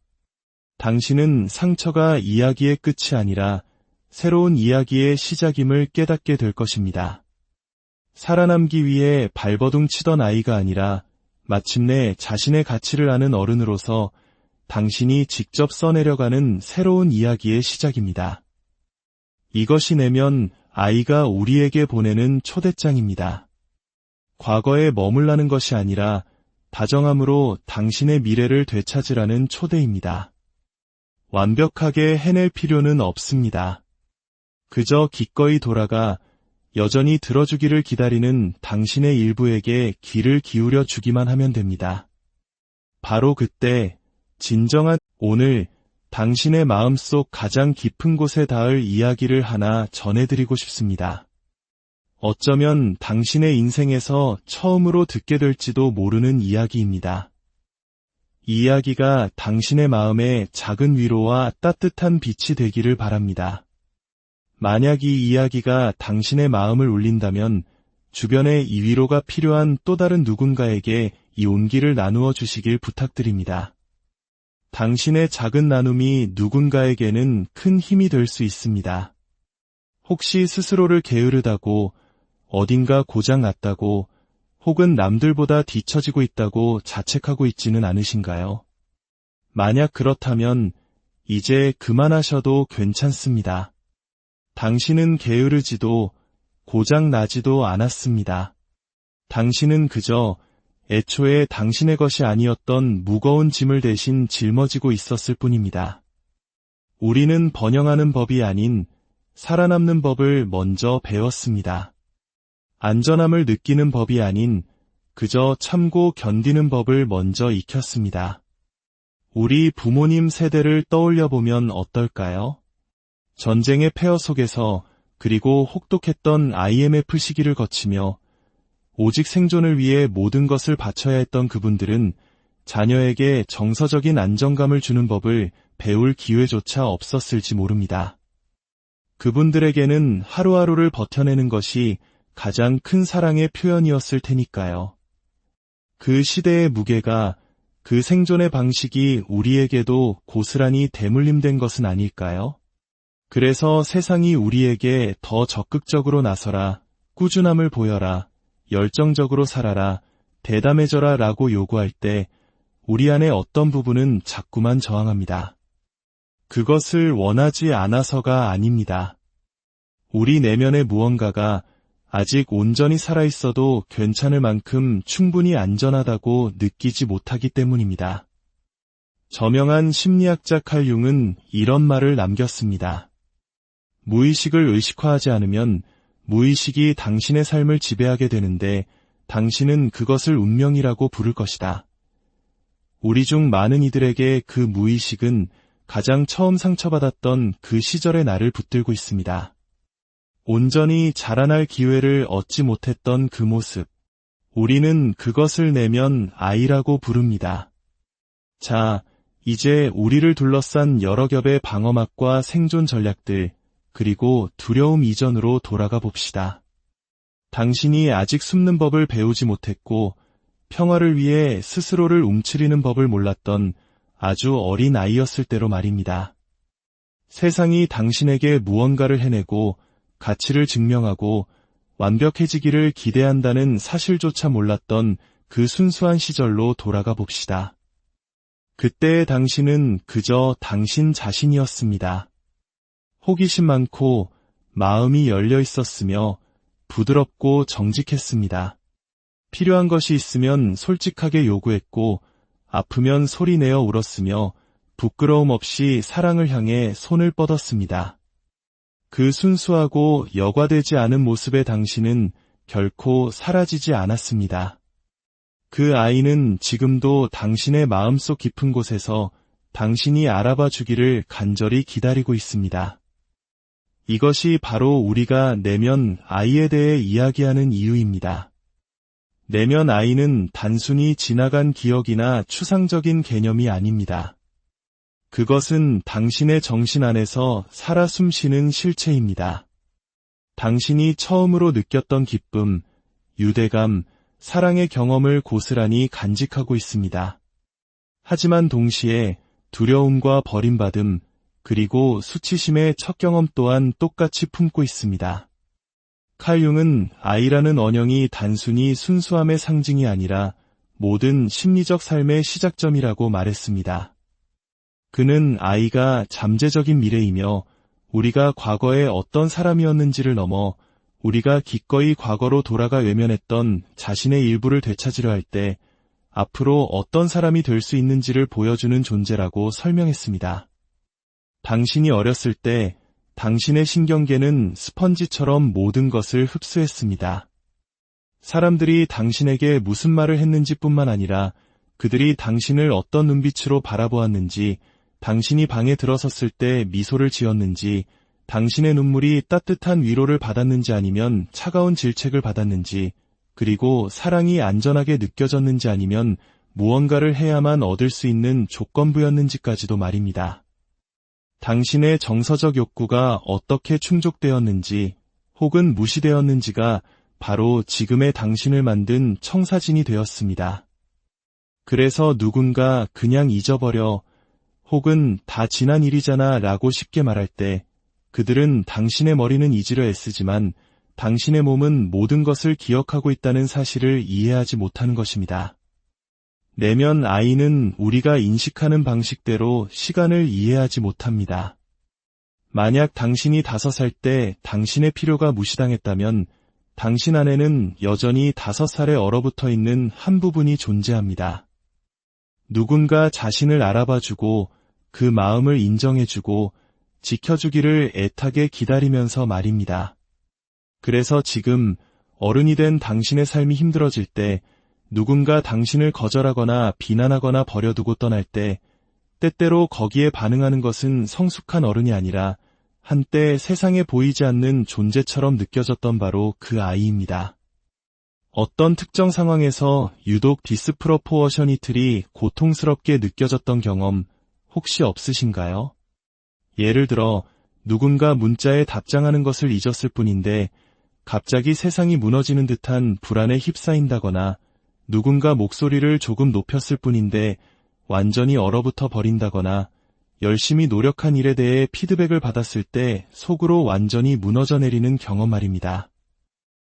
Speaker 1: 당신은 상처가 이야기의 끝이 아니라 새로운 이야기의 시작임을 깨닫게 될 것입니다. 살아남기 위해 발버둥 치던 아이가 아니라 마침내 자신의 가치를 아는 어른으로서 당신이 직접 써내려가는 새로운 이야기의 시작입니다. 이것이 내면 아이가 우리에게 보내는 초대장입니다. 과거에 머물라는 것이 아니라 다정함으로 당신의 미래를 되찾으라는 초대입니다. 완벽하게 해낼 필요는 없습니다. 그저 기꺼이 돌아가 여전히 들어주기를 기다리는 당신의 일부에게 귀를 기울여 주기만 하면 됩니다. 바로 그때 진정한 오늘 당신의 마음속 가장 깊은 곳에 닿을 이야기를 하나 전해드리고 싶습니다. 어쩌면 당신의 인생에서 처음으로 듣게 될지도 모르는 이야기입니다. 이 이야기가 당신의 마음에 작은 위로와 따뜻한 빛이 되기를 바랍니다. 만약 이 이야기가 당신의 마음을 울린다면 주변에 이 위로가 필요한 또 다른 누군가에게 이 온기를 나누어 주시길 부탁드립니다. 당신의 작은 나눔이 누군가에게는 큰 힘이 될 수 있습니다. 혹시 스스로를 게으르다고, 어딘가 고장 났다고, 혹은 남들보다 뒤처지고 있다고 자책하고 있지는 않으신가요? 만약 그렇다면 이제 그만하셔도 괜찮습니다. 당신은 게으르지도 고장 나지도 않았습니다. 당신은 그저 애초에 당신의 것이 아니었던 무거운 짐을 대신 짊어지고 있었을 뿐입니다. 우리는 번영하는 법이 아닌 살아남는 법을 먼저 배웠습니다. 안전함을 느끼는 법이 아닌 그저 참고 견디는 법을 먼저 익혔습니다. 우리 부모님 세대를 떠올려 보면 어떨까요? 전쟁의 폐허 속에서 그리고 혹독했던 IMF 시기를 거치며 오직 생존을 위해 모든 것을 바쳐야 했던 그분들은 자녀에게 정서적인 안정감을 주는 법을 배울 기회조차 없었을지 모릅니다. 그분들에게는 하루하루를 버텨내는 것이 가장 큰 사랑의 표현이었을 테니까요. 그 시대의 무게가, 그 생존의 방식이 우리에게도 고스란히 대물림된 것은 아닐까요? 그래서 세상이 우리에게 더 적극적으로 나서라, 꾸준함을 보여라, 열정적으로 살아라, 대담해져라 라고 요구할 때 우리 안의 어떤 부분은 자꾸만 저항합니다. 그것을 원하지 않아서가 아닙니다. 우리 내면의 무언가가 아직 온전히 살아있어도 괜찮을 만큼 충분히 안전하다고 느끼지 못하기 때문입니다. 저명한 심리학자 칼 융은 이런 말을 남겼습니다. 무의식을 의식화하지 않으면 무의식이 당신의 삶을 지배하게 되는데 당신은 그것을 운명이라고 부를 것이다. 우리 중 많은 이들에게 그 무의식은 가장 처음 상처받았던 그 시절의 나를 붙들고 있습니다. 온전히 자라날 기회를 얻지 못했던 그 모습. 우리는 그것을 내면 아이라고 부릅니다. 자, 이제 우리를 둘러싼 여러 겹의 방어막과 생존 전략들, 그리고 두려움 이전으로 돌아가 봅시다. 당신이 아직 숨는 법을 배우지 못했고 평화를 위해 스스로를 움츠리는 법을 몰랐던 아주 어린 아이였을 때로 말입니다. 세상이 당신에게 무언가를 해내고 가치를 증명하고 완벽해지기를 기대한다는 사실조차 몰랐던 그 순수한 시절로 돌아가 봅시다. 그때의 당신은 그저 당신 자신이었습니다. 호기심 많고 마음이 열려 있었으며 부드럽고 정직했습니다. 필요한 것이 있으면 솔직하게 요구했고 아프면 소리내어 울었으며 부끄러움 없이 사랑을 향해 손을 뻗었습니다. 그 순수하고 여과되지 않은 모습의 당신은 결코 사라지지 않았습니다. 그 아이는 지금도 당신의 마음속 깊은 곳에서 당신이 알아봐 주기를 간절히 기다리고 있습니다. 이것이 바로 우리가 내면 아이에 대해 이야기하는 이유입니다. 내면 아이는 단순히 지나간 기억이나 추상적인 개념이 아닙니다. 그것은 당신의 정신 안에서 살아 숨쉬는 실체입니다. 당신이 처음으로 느꼈던 기쁨, 유대감, 사랑의 경험을 고스란히 간직하고 있습니다. 하지만 동시에 두려움과 버림받음, 그리고 수치심의 첫 경험 또한 똑같이 품고 있습니다. 칼 융은 아이라는 언형이 단순히 순수함의 상징이 아니라 모든 심리적 삶의 시작점이라고 말했습니다. 그는 아이가 잠재적인 미래이며 우리가 과거에 어떤 사람이었는지를 넘어 우리가 기꺼이 과거로 돌아가 외면했던 자신의 일부를 되찾으려 할 때 앞으로 어떤 사람이 될 수 있는지를 보여주는 존재라고 설명했습니다. 당신이 어렸을 때 당신의 신경계는 스펀지처럼 모든 것을 흡수했습니다. 사람들이 당신에게 무슨 말을 했는지 뿐만 아니라 그들이 당신을 어떤 눈빛으로 바라보았는지, 당신이 방에 들어섰을 때 미소를 지었는지, 당신의 눈물이 따뜻한 위로를 받았는지 아니면 차가운 질책을 받았는지, 그리고 사랑이 안전하게 느껴졌는지 아니면 무언가를 해야만 얻을 수 있는 조건부였는지까지도 말입니다. 당신의 정서적 욕구가 어떻게 충족되었는지 혹은 무시되었는지가 바로 지금의 당신을 만든 청사진이 되었습니다. 그래서 누군가 그냥 잊어버려 혹은 다 지난 일이잖아 라고 쉽게 말할 때 그들은 당신의 머리는 잊으려 애쓰지만 당신의 몸은 모든 것을 기억하고 있다는 사실을 이해하지 못하는 것입니다. 내면 아이는 우리가 인식하는 방식대로 시간을 이해하지 못합니다. 만약 당신이 5살 때 당신의 필요가 무시당했다면 당신 안에는 여전히 5살에 얼어붙어 있는 한 부분이 존재합니다. 누군가 자신을 알아봐주고 그 마음을 인정해주고 지켜주기를 애타게 기다리면서 말입니다. 그래서 지금 어른이 된 당신의 삶이 힘들어질 때 누군가 당신을 거절하거나 비난하거나 버려두고 떠날 때 때때로 거기에 반응하는 것은 성숙한 어른이 아니라 한때 세상에 보이지 않는 존재처럼 느껴졌던 바로 그 아이입니다. 어떤 특정 상황에서 유독 디스프로포어셔니틀이 고통스럽게 느껴졌던 경험 혹시 없으신가요? 예를 들어 누군가 문자에 답장하는 것을 잊었을 뿐인데 갑자기 세상이 무너지는 듯한 불안에 휩싸인다거나 누군가 목소리를 조금 높였을 뿐인데 완전히 얼어붙어 버린다거나 열심히 노력한 일에 대해 피드백을 받았을 때 속으로 완전히 무너져 내리는 경험 말입니다.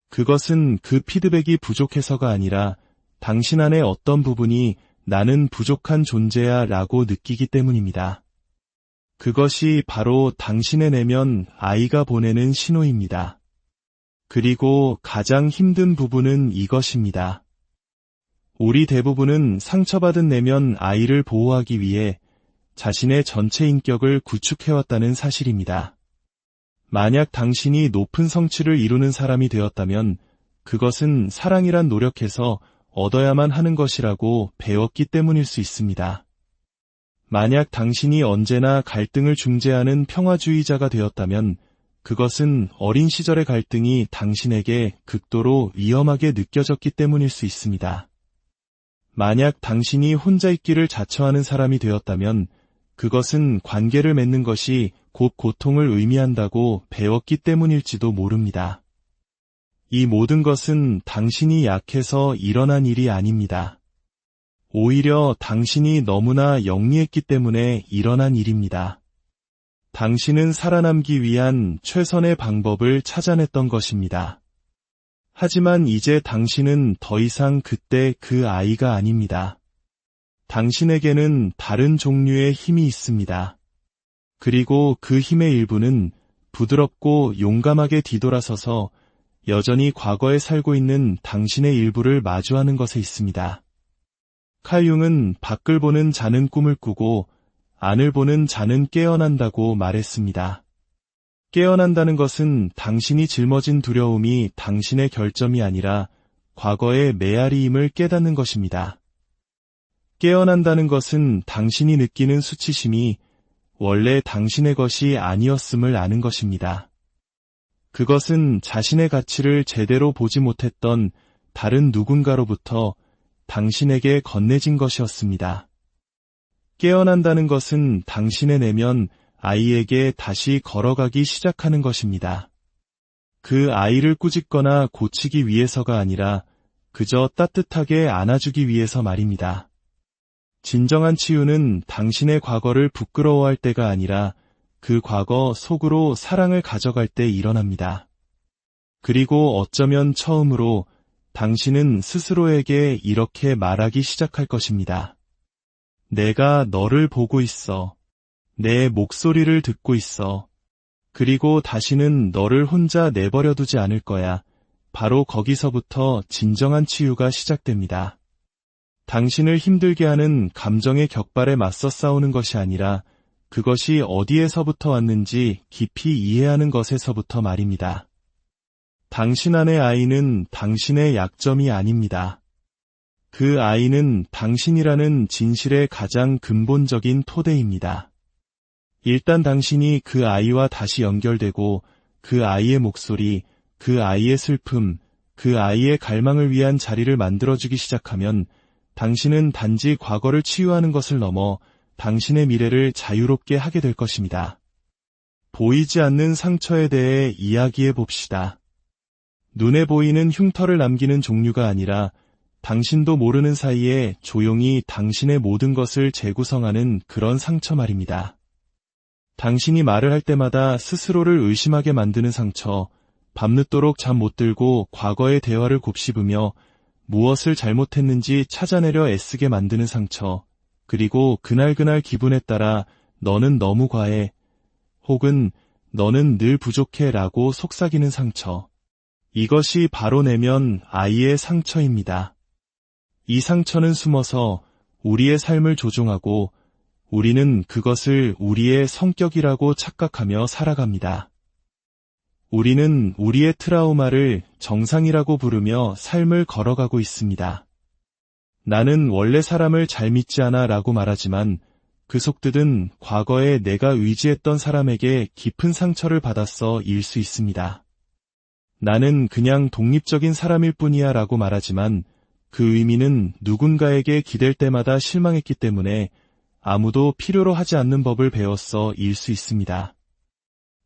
Speaker 1: 그것은 그 피드백이 부족해서가 아니라 당신 안의 어떤 부분이 나는 부족한 존재야 라고 느끼기 때문입니다. 그것이 바로 당신의 내면 아이가 보내는 신호입니다. 그리고 가장 힘든 부분은 이것입니다. 우리 대부분은 상처받은 내면 아이를 보호하기 위해 자신의 전체 인격을 구축해왔다는 사실입니다. 만약 당신이 높은 성취를 이루는 사람이 되었다면 그것은 사랑이란 노력해서 얻어야만 하는 것이라고 배웠기 때문일 수 있습니다. 만약 당신이 언제나 갈등을 중재하는 평화주의자가 되었다면 그것은 어린 시절의 갈등이 당신에게 극도로 위험하게 느껴졌기 때문일 수 있습니다. 만약 당신이 혼자 있기를 자처하는 사람이 되었다면 그것은 관계를 맺는 것이 곧 고통을 의미한다고 배웠기 때문일지도 모릅니다. 이 모든 것은 당신이 약해서 일어난 일이 아닙니다. 오히려 당신이 너무나 영리했기 때문에 일어난 일입니다. 당신은 살아남기 위한 최선의 방법을 찾아냈던 것입니다. 하지만 이제 당신은 더 이상 그때 그 아이가 아닙니다. 당신에게는 다른 종류의 힘이 있습니다. 그리고 그 힘의 일부는 부드럽고 용감하게 뒤돌아서서 여전히 과거에 살고 있는 당신의 일부를 마주하는 것에 있습니다. 칼 융은 밖을 보는 자는 꿈을 꾸고 안을 보는 자는 깨어난다고 말했습니다. 깨어난다는 것은 당신이 짊어진 두려움이 당신의 결점이 아니라 과거의 메아리임을 깨닫는 것입니다. 깨어난다는 것은 당신이 느끼는 수치심이 원래 당신의 것이 아니었음을 아는 것입니다. 그것은 자신의 가치를 제대로 보지 못했던 다른 누군가로부터 당신에게 건네진 것이었습니다. 깨어난다는 것은 당신의 내면 아이에게 다시 걸어가기 시작하는 것입니다. 그 아이를 꾸짖거나 고치기 위해서가 아니라 그저 따뜻하게 안아주기 위해서 말입니다. 진정한 치유는 당신의 과거를 부끄러워할 때가 아니라 그 과거 속으로 사랑을 가져갈 때 일어납니다. 그리고 어쩌면 처음으로 당신은 스스로에게 이렇게 말하기 시작할 것입니다. 내가 너를 보고 있어. 내 목소리를 듣고 있어. 그리고 다시는 너를 혼자 내버려두지 않을 거야. 바로 거기서부터 진정한 치유가 시작됩니다. 당신을 힘들게 하는 감정의 격발에 맞서 싸우는 것이 아니라 그것이 어디에서부터 왔는지 깊이 이해하는 것에서부터 말입니다. 당신 안의 아이는 당신의 약점이 아닙니다. 그 아이는 당신이라는 진실의 가장 근본적인 토대입니다. 일단 당신이 그 아이와 다시 연결되고 그 아이의 목소리, 그 아이의 슬픔, 그 아이의 갈망을 위한 자리를 만들어주기 시작하면 당신은 단지 과거를 치유하는 것을 넘어 당신의 미래를 자유롭게 하게 될 것입니다. 보이지 않는 상처에 대해 이야기해 봅시다. 눈에 보이는 흉터를 남기는 종류가 아니라 당신도 모르는 사이에 조용히 당신의 모든 것을 재구성하는 그런 상처 말입니다. 당신이 말을 할 때마다 스스로를 의심하게 만드는 상처, 밤늦도록 잠 못 들고 과거의 대화를 곱씹으며 무엇을 잘못했는지 찾아내려 애쓰게 만드는 상처, 그리고 그날그날 기분에 따라 너는 너무 과해, 혹은 너는 늘 부족해 라고 속삭이는 상처. 이것이 바로 내면 아이의 상처입니다. 이 상처는 숨어서 우리의 삶을 조종하고 우리는 그것을 우리의 성격이라고 착각하며 살아갑니다. 우리는 우리의 트라우마를 정상이라고 부르며 삶을 걸어가고 있습니다. 나는 원래 사람을 잘 믿지 않아 라고 말하지만 그 속뜻은 과거에 내가 의지했던 사람에게 깊은 상처를 받았어 일 수 있습니다. 나는 그냥 독립적인 사람일 뿐이야 라고 말하지만 그 의미는 누군가에게 기댈 때마다 실망했기 때문에 아무도 필요로 하지 않는 법을 배웠어 일 수 있습니다.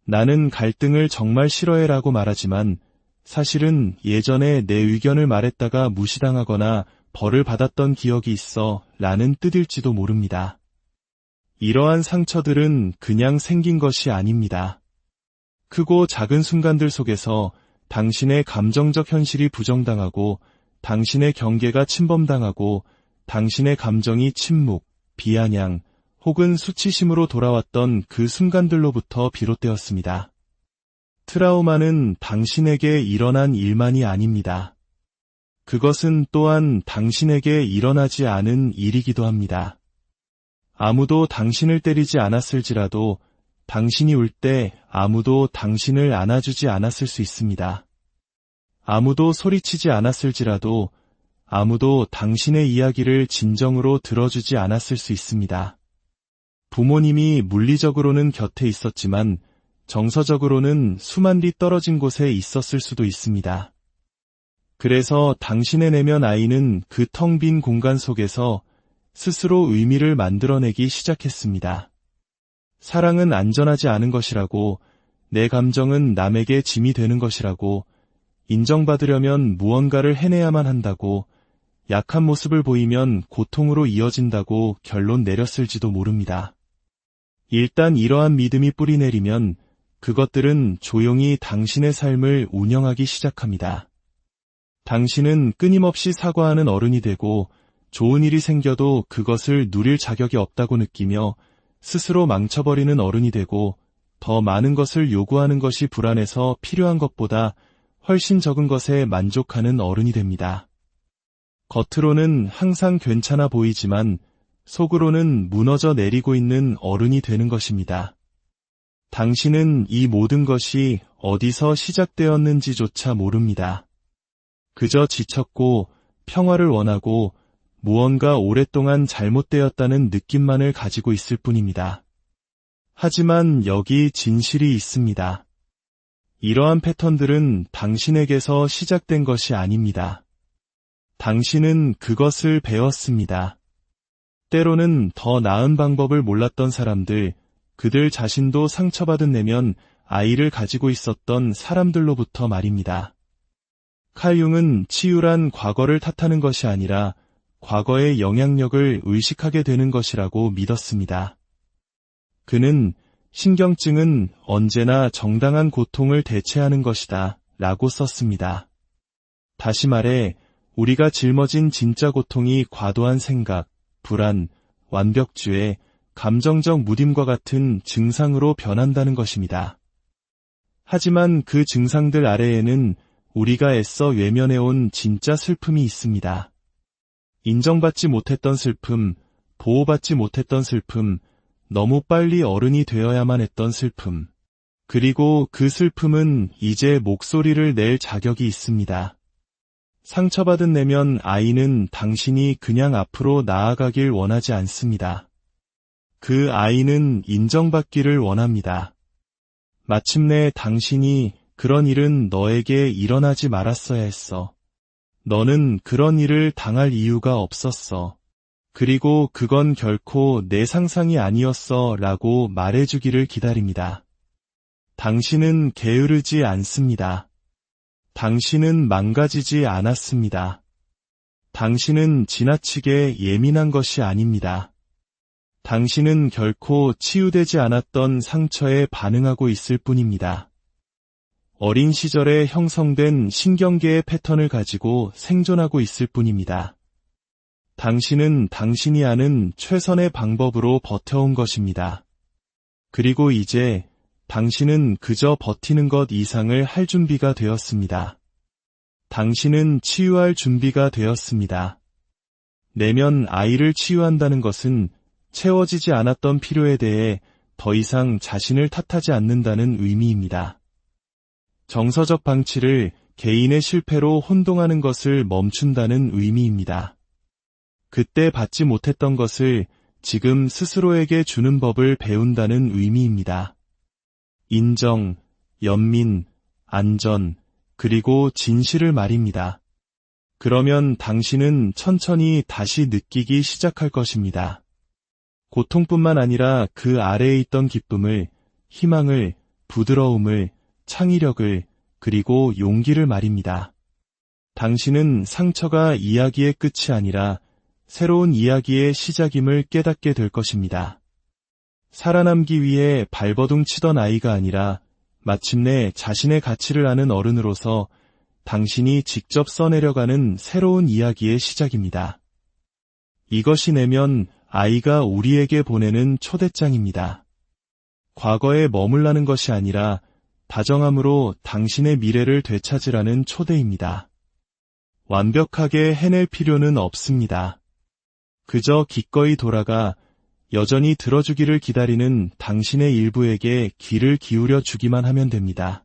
Speaker 1: 나는 갈등을 정말 싫어해 라고 말하지만 사실은 예전에 내 의견을 말했다가 무시당하거나 벌을 받았던 기억이 있어 라는 뜻일지도 모릅니다. 이러한 상처들은 그냥 생긴 것이 아닙니다. 크고 작은 순간들 속에서 당신의 감정적 현실이 부정당하고 당신의 경계가 침범당하고 당신의 감정이 침묵, 비아냥, 혹은 수치심으로 돌아왔던 그 순간들로부터 비롯되었습니다. 트라우마는 당신에게 일어난 일만이 아닙니다. 그것은 또한 당신에게 일어나지 않은 일이기도 합니다. 아무도 당신을 때리지 않았을지라도 당신이 울 때 아무도 당신을 안아주지 않았을 수 있습니다. 아무도 소리치지 않았을지라도 아무도 당신의 이야기를 진정으로 들어주지 않았을 수 있습니다. 부모님이 물리적으로는 곁에 있었지만 정서적으로는 수만 리 떨어진 곳에 있었을 수도 있습니다. 그래서 당신의 내면 아이는 그 텅 빈 공간 속에서 스스로 의미를 만들어내기 시작했습니다. 사랑은 안전하지 않은 것이라고, 내 감정은 남에게 짐이 되는 것이라고, 인정받으려면 무언가를 해내야만 한다고, 약한 모습을 보이면 고통으로 이어진다고 결론 내렸을지도 모릅니다. 일단 이러한 믿음이 뿌리내리면 그것들은 조용히 당신의 삶을 운영하기 시작합니다. 당신은 끊임없이 사과하는 어른이 되고 좋은 일이 생겨도 그것을 누릴 자격이 없다고 느끼며 스스로 망쳐버리는 어른이 되고 더 많은 것을 요구하는 것이 불안해서 필요한 것보다 훨씬 적은 것에 만족하는 어른이 됩니다. 겉으로는 항상 괜찮아 보이지만 속으로는 무너져 내리고 있는 어른이 되는 것입니다. 당신은 이 모든 것이 어디서 시작되었는지조차 모릅니다. 그저 지쳤고 평화를 원하고 무언가 오랫동안 잘못되었다는 느낌만을 가지고 있을 뿐입니다. 하지만 여기 진실이 있습니다. 이러한 패턴들은 당신에게서 시작된 것이 아닙니다. 당신은 그것을 배웠습니다. 때로는 더 나은 방법을 몰랐던 사람들, 그들 자신도 상처받은 내면 아이를 가지고 있었던 사람들로부터 말입니다. 칼 융은 치유란 과거를 탓하는 것이 아니라 과거의 영향력을 의식하게 되는 것이라고 믿었습니다. 그는 신경증은 언제나 정당한 고통을 대체하는 것이다 라고 썼습니다. 다시 말해 우리가 짊어진 진짜 고통이 과도한 생각, 불안, 완벽주의, 감정적 무딤과 같은 증상으로 변한다는 것입니다. 하지만 그 증상들 아래에는 우리가 애써 외면해온 진짜 슬픔이 있습니다. 인정받지 못했던 슬픔, 보호받지 못했던 슬픔, 너무 빨리 어른이 되어야만 했던 슬픔. 그리고 그 슬픔은 이제 목소리를 낼 자격이 있습니다. 상처받은 내면 아이는 당신이 그냥 앞으로 나아가길 원하지 않습니다. 그 아이는 인정받기를 원합니다. 마침내 당신이 그런 일은 너에게 일어나지 말았어야 했어. 너는 그런 일을 당할 이유가 없었어. 그리고 그건 결코 내 상상이 아니었어 라고 말해주기를 기다립니다. 당신은 게으르지 않습니다. 당신은 망가지지 않았습니다. 당신은 지나치게 예민한 것이 아닙니다. 당신은 결코 치유되지 않았던 상처에 반응하고 있을 뿐입니다. 어린 시절에 형성된 신경계의 패턴을 가지고 생존하고 있을 뿐입니다. 당신은 당신이 아는 최선의 방법으로 버텨온 것입니다. 그리고 이제 당신은 그저 버티는 것 이상을 할 준비가 되었습니다. 당신은 치유할 준비가 되었습니다. 내면 아이를 치유한다는 것은 채워지지 않았던 필요에 대해 더 이상 자신을 탓하지 않는다는 의미입니다. 정서적 방치를 개인의 실패로 혼동하는 것을 멈춘다는 의미입니다. 그때 받지 못했던 것을 지금 스스로에게 주는 법을 배운다는 의미입니다. 인정, 연민, 안전, 그리고 진실을 말입니다. 그러면 당신은 천천히 다시 느끼기 시작할 것입니다. 고통뿐만 아니라 그 아래에 있던 기쁨을, 희망을, 부드러움을, 창의력을, 그리고 용기를 말입니다. 당신은 상처가 이야기의 끝이 아니라 새로운 이야기의 시작임을 깨닫게 될 것입니다. 살아남기 위해 발버둥 치던 아이가 아니라 마침내 자신의 가치를 아는 어른으로서 당신이 직접 써내려가는 새로운 이야기의 시작입니다. 이것이 내면 아이가 우리에게 보내는 초대장입니다. 과거에 머물라는 것이 아니라 다정함으로 당신의 미래를 되찾으라는 초대입니다. 완벽하게 해낼 필요는 없습니다. 그저 기꺼이 돌아가 여전히 들어주기를 기다리는 당신의 일부에게 귀를 기울여 주기만 하면 됩니다.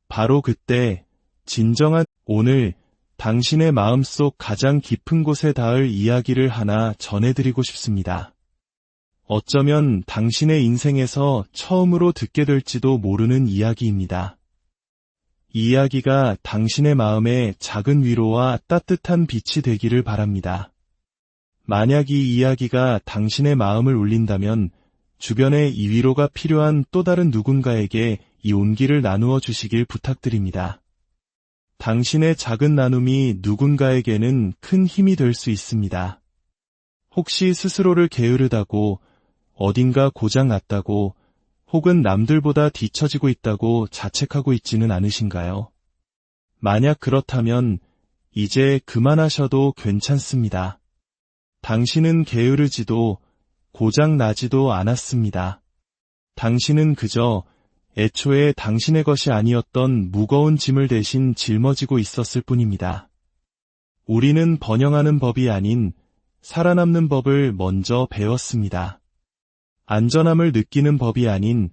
Speaker 1: 바로 그때 진정한 오늘 당신의 마음속 가장 깊은 곳에 닿을 이야기를 하나 전해드리고 싶습니다. 어쩌면 당신의 인생에서 처음으로 듣게 될지도 모르는 이야기입니다. 이 이야기가 당신의 마음에 작은 위로와 따뜻한 빛이 되기를 바랍니다. 만약 이 이야기가 당신의 마음을 울린다면 주변에 이 위로가 필요한 또 다른 누군가에게 이 온기를 나누어 주시길 부탁드립니다. 당신의 작은 나눔이 누군가에게는 큰 힘이 될 수 있습니다. 혹시 스스로를 게으르다고, 어딘가 고장 났다고, 혹은 남들보다 뒤처지고 있다고 자책하고 있지는 않으신가요? 만약 그렇다면 이제 그만하셔도 괜찮습니다. 당신은 게으르지도 고장 나지도 않았습니다. 당신은 그저 애초에 당신의 것이 아니었던 무거운 짐을 대신 짊어지고 있었을 뿐입니다. 우리는 번영하는 법이 아닌 살아남는 법을 먼저 배웠습니다. 안전함을 느끼는 법이 아닌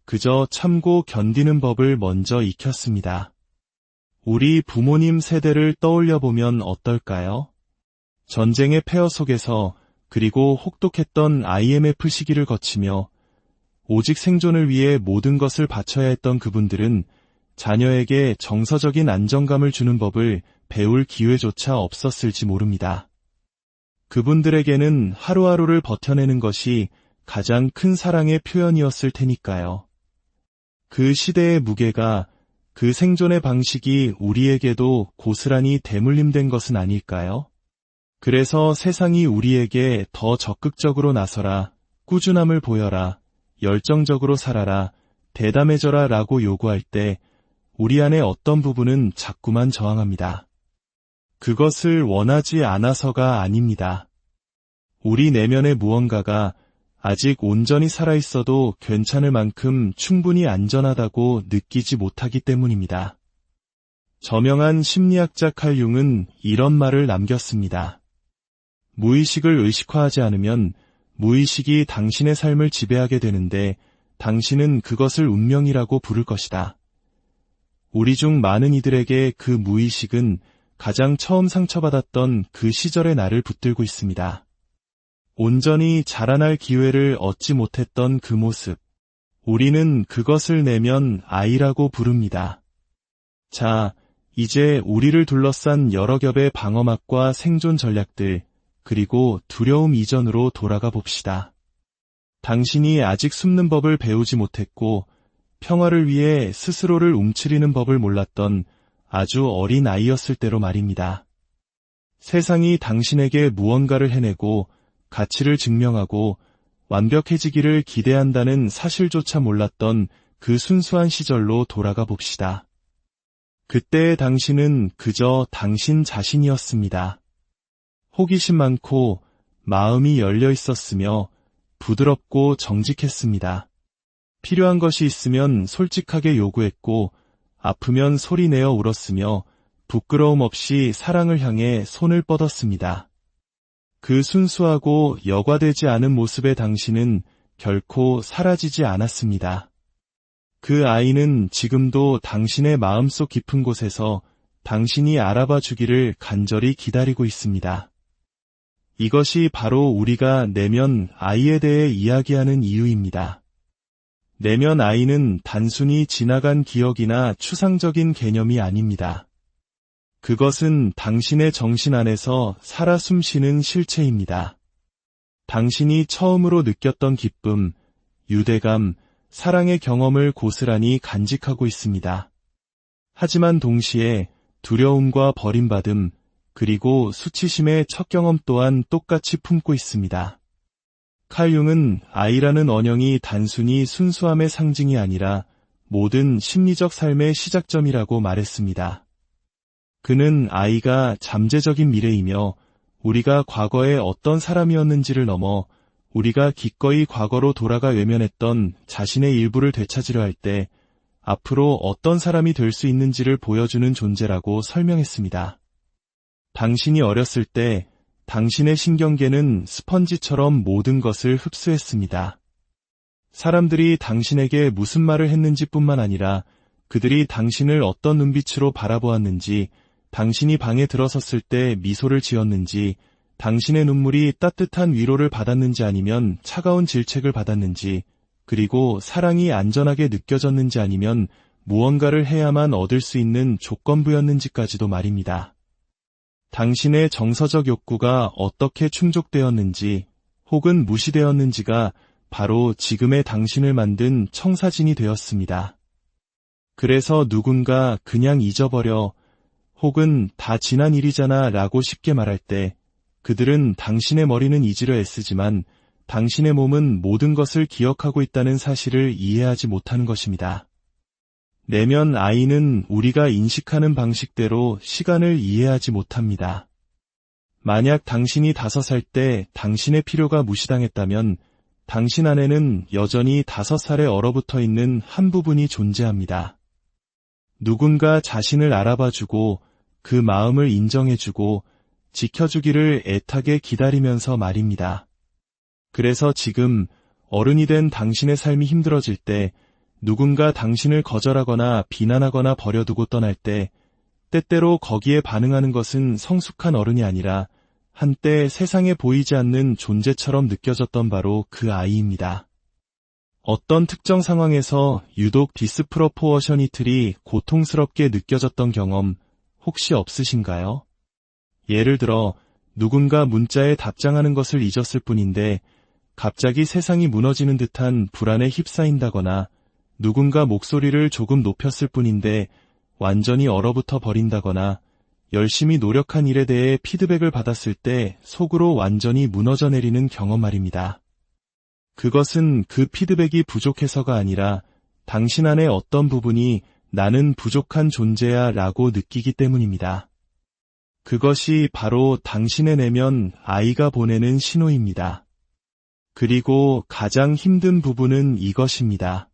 Speaker 1: 그저 참고 견디는 법을 먼저 익혔습니다. 우리 부모님 세대를 떠올려 보면 어떨까요? 전쟁의 폐허 속에서 그리고 혹독했던 IMF 시기를 거치며 오직 생존을 위해 모든 것을 바쳐야 했던 그분들은 자녀에게 정서적인 안정감을 주는 법을 배울 기회조차 없었을지 모릅니다. 그분들에게는 하루하루를 버텨내는 것이 가장 큰 사랑의 표현이었을 테니까요. 그 시대의 무게가, 그 생존의 방식이 우리에게도 고스란히 대물림된 것은 아닐까요? 그래서 세상이 우리에게 더 적극적으로 나서라, 꾸준함을 보여라, 열정적으로 살아라, 대담해져라 라고 요구할 때 우리 안에 어떤 부분은 자꾸만 저항합니다. 그것을 원하지 않아서가 아닙니다. 우리 내면의 무언가가 아직 온전히 살아있어도 괜찮을 만큼 충분히 안전하다고 느끼지 못하기 때문입니다. 저명한 심리학자 칼 융은 이런 말을 남겼습니다. 무의식을 의식화하지 않으면 무의식이 당신의 삶을 지배하게 되는데 당신은 그것을 운명이라고 부를 것이다. 우리 중 많은 이들에게 그 무의식은 가장 처음 상처받았던 그 시절의 나를 붙들고 있습니다. 온전히 자라날 기회를 얻지 못했던 그 모습. 우리는 그것을 내면 아이라고 부릅니다. 자, 이제 우리를 둘러싼 여러 겹의 방어막과 생존 전략들, 그리고 두려움 이전으로 돌아가 봅시다. 당신이 아직 숨는 법을 배우지 못했고 평화를 위해 스스로를 움츠리는 법을 몰랐던 아주 어린 아이였을 때로 말입니다. 세상이 당신에게 무언가를 해내고 가치를 증명하고 완벽해지기를 기대한다는 사실조차 몰랐던 그 순수한 시절로 돌아가 봅시다. 그때의 당신은 그저 당신 자신이었습니다. 호기심 많고 마음이 열려 있었으며 부드럽고 정직했습니다. 필요한 것이 있으면 솔직하게 요구했고 아프면 소리내어 울었으며 부끄러움 없이 사랑을 향해 손을 뻗었습니다. 그 순수하고 여과되지 않은 모습의 당신은 결코 사라지지 않았습니다. 그 아이는 지금도 당신의 마음속 깊은 곳에서 당신이 알아봐 주기를 간절히 기다리고 있습니다. 이것이 바로 우리가 내면 아이에 대해 이야기하는 이유입니다. 내면 아이는 단순히 지나간 기억이나 추상적인 개념이 아닙니다. 그것은 당신의 정신 안에서 살아 숨쉬는 실체입니다. 당신이 처음으로 느꼈던 기쁨, 유대감, 사랑의 경험을 고스란히 간직하고 있습니다. 하지만 동시에 두려움과 버림받음, 그리고 수치심의 첫 경험 또한 똑같이 품고 있습니다. 칼 융은 아이라는 언형이 단순히 순수함의 상징이 아니라 모든 심리적 삶의 시작점이라고 말했습니다. 그는 아이가 잠재적인 미래이며 우리가 과거에 어떤 사람이었는지를 넘어 우리가 기꺼이 과거로 돌아가 외면했던 자신의 일부를 되찾으려 할 때 앞으로 어떤 사람이 될 수 있는지를 보여주는 존재라고 설명했습니다. 당신이 어렸을 때 당신의 신경계는 스펀지처럼 모든 것을 흡수했습니다. 사람들이 당신에게 무슨 말을 했는지 뿐만 아니라 그들이 당신을 어떤 눈빛으로 바라보았는지, 당신이 방에 들어섰을 때 미소를 지었는지, 당신의 눈물이 따뜻한 위로를 받았는지 아니면 차가운 질책을 받았는지, 그리고 사랑이 안전하게 느껴졌는지 아니면 무언가를 해야만 얻을 수 있는 조건부였는지까지도 말입니다. 당신의 정서적 욕구가 어떻게 충족되었는지 혹은 무시되었는지가 바로 지금의 당신을 만든 청사진이 되었습니다. 그래서 누군가 그냥 잊어버려 혹은 다 지난 일이잖아 라고 쉽게 말할 때 그들은 당신의 머리는 잊으려 애쓰지만 당신의 몸은 모든 것을 기억하고 있다는 사실을 이해하지 못하는 것입니다. 내면 아이는 우리가 인식하는 방식대로 시간을 이해하지 못합니다. 만약 당신이 5살 때 당신의 필요가 무시당했다면 당신 안에는 여전히 5살에 얼어붙어 있는 한 부분이 존재합니다. 누군가 자신을 알아봐주고 그 마음을 인정해주고 지켜주기를 애타게 기다리면서 말입니다. 그래서 지금 어른이 된 당신의 삶이 힘들어질 때 누군가 당신을 거절하거나 비난하거나 버려두고 떠날 때 때때로 거기에 반응하는 것은 성숙한 어른이 아니라 한때 세상에 보이지 않는 존재처럼 느껴졌던 바로 그 아이입니다. 어떤 특정 상황에서 유독 디스프로포어셔니틀이 고통스럽게 느껴졌던 경험 혹시 없으신가요? 예를 들어 누군가 문자에 답장하는 것을 잊었을 뿐인데 갑자기 세상이 무너지는 듯한 불안에 휩싸인다거나 누군가 목소리를 조금 높였을 뿐인데 완전히 얼어붙어 버린다거나 열심히 노력한 일에 대해 피드백을 받았을 때 속으로 완전히 무너져 내리는 경험 말입니다. 그것은 그 피드백이 부족해서가 아니라 당신 안의 어떤 부분이 나는 부족한 존재야 라고 느끼기 때문입니다. 그것이 바로 당신의 내면 아이가 보내는 신호입니다. 그리고 가장 힘든 부분은 이것입니다.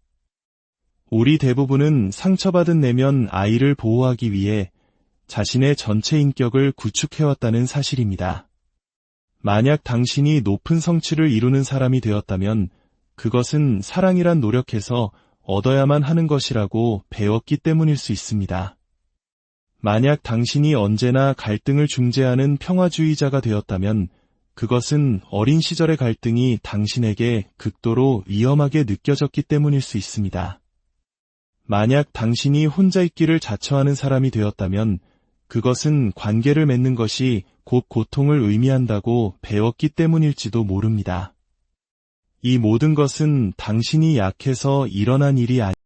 Speaker 1: 우리 대부분은 상처받은 내면 아이를 보호하기 위해 자신의 전체 인격을 구축해왔다는 사실입니다. 만약 당신이 높은 성취를 이루는 사람이 되었다면 그것은 사랑이란 노력해서 얻어야만 하는 것이라고 배웠기 때문일 수 있습니다. 만약 당신이 언제나 갈등을 중재하는 평화주의자가 되었다면 그것은 어린 시절의 갈등이 당신에게 극도로 위험하게 느껴졌기 때문일 수 있습니다. 만약 당신이 혼자 있기를 자처하는 사람이 되었다면 그것은 관계를 맺는 것이 곧 고통을 의미한다고 배웠기 때문일지도 모릅니다. 이 모든 것은 당신이 약해서 일어난 일이 아닙니다.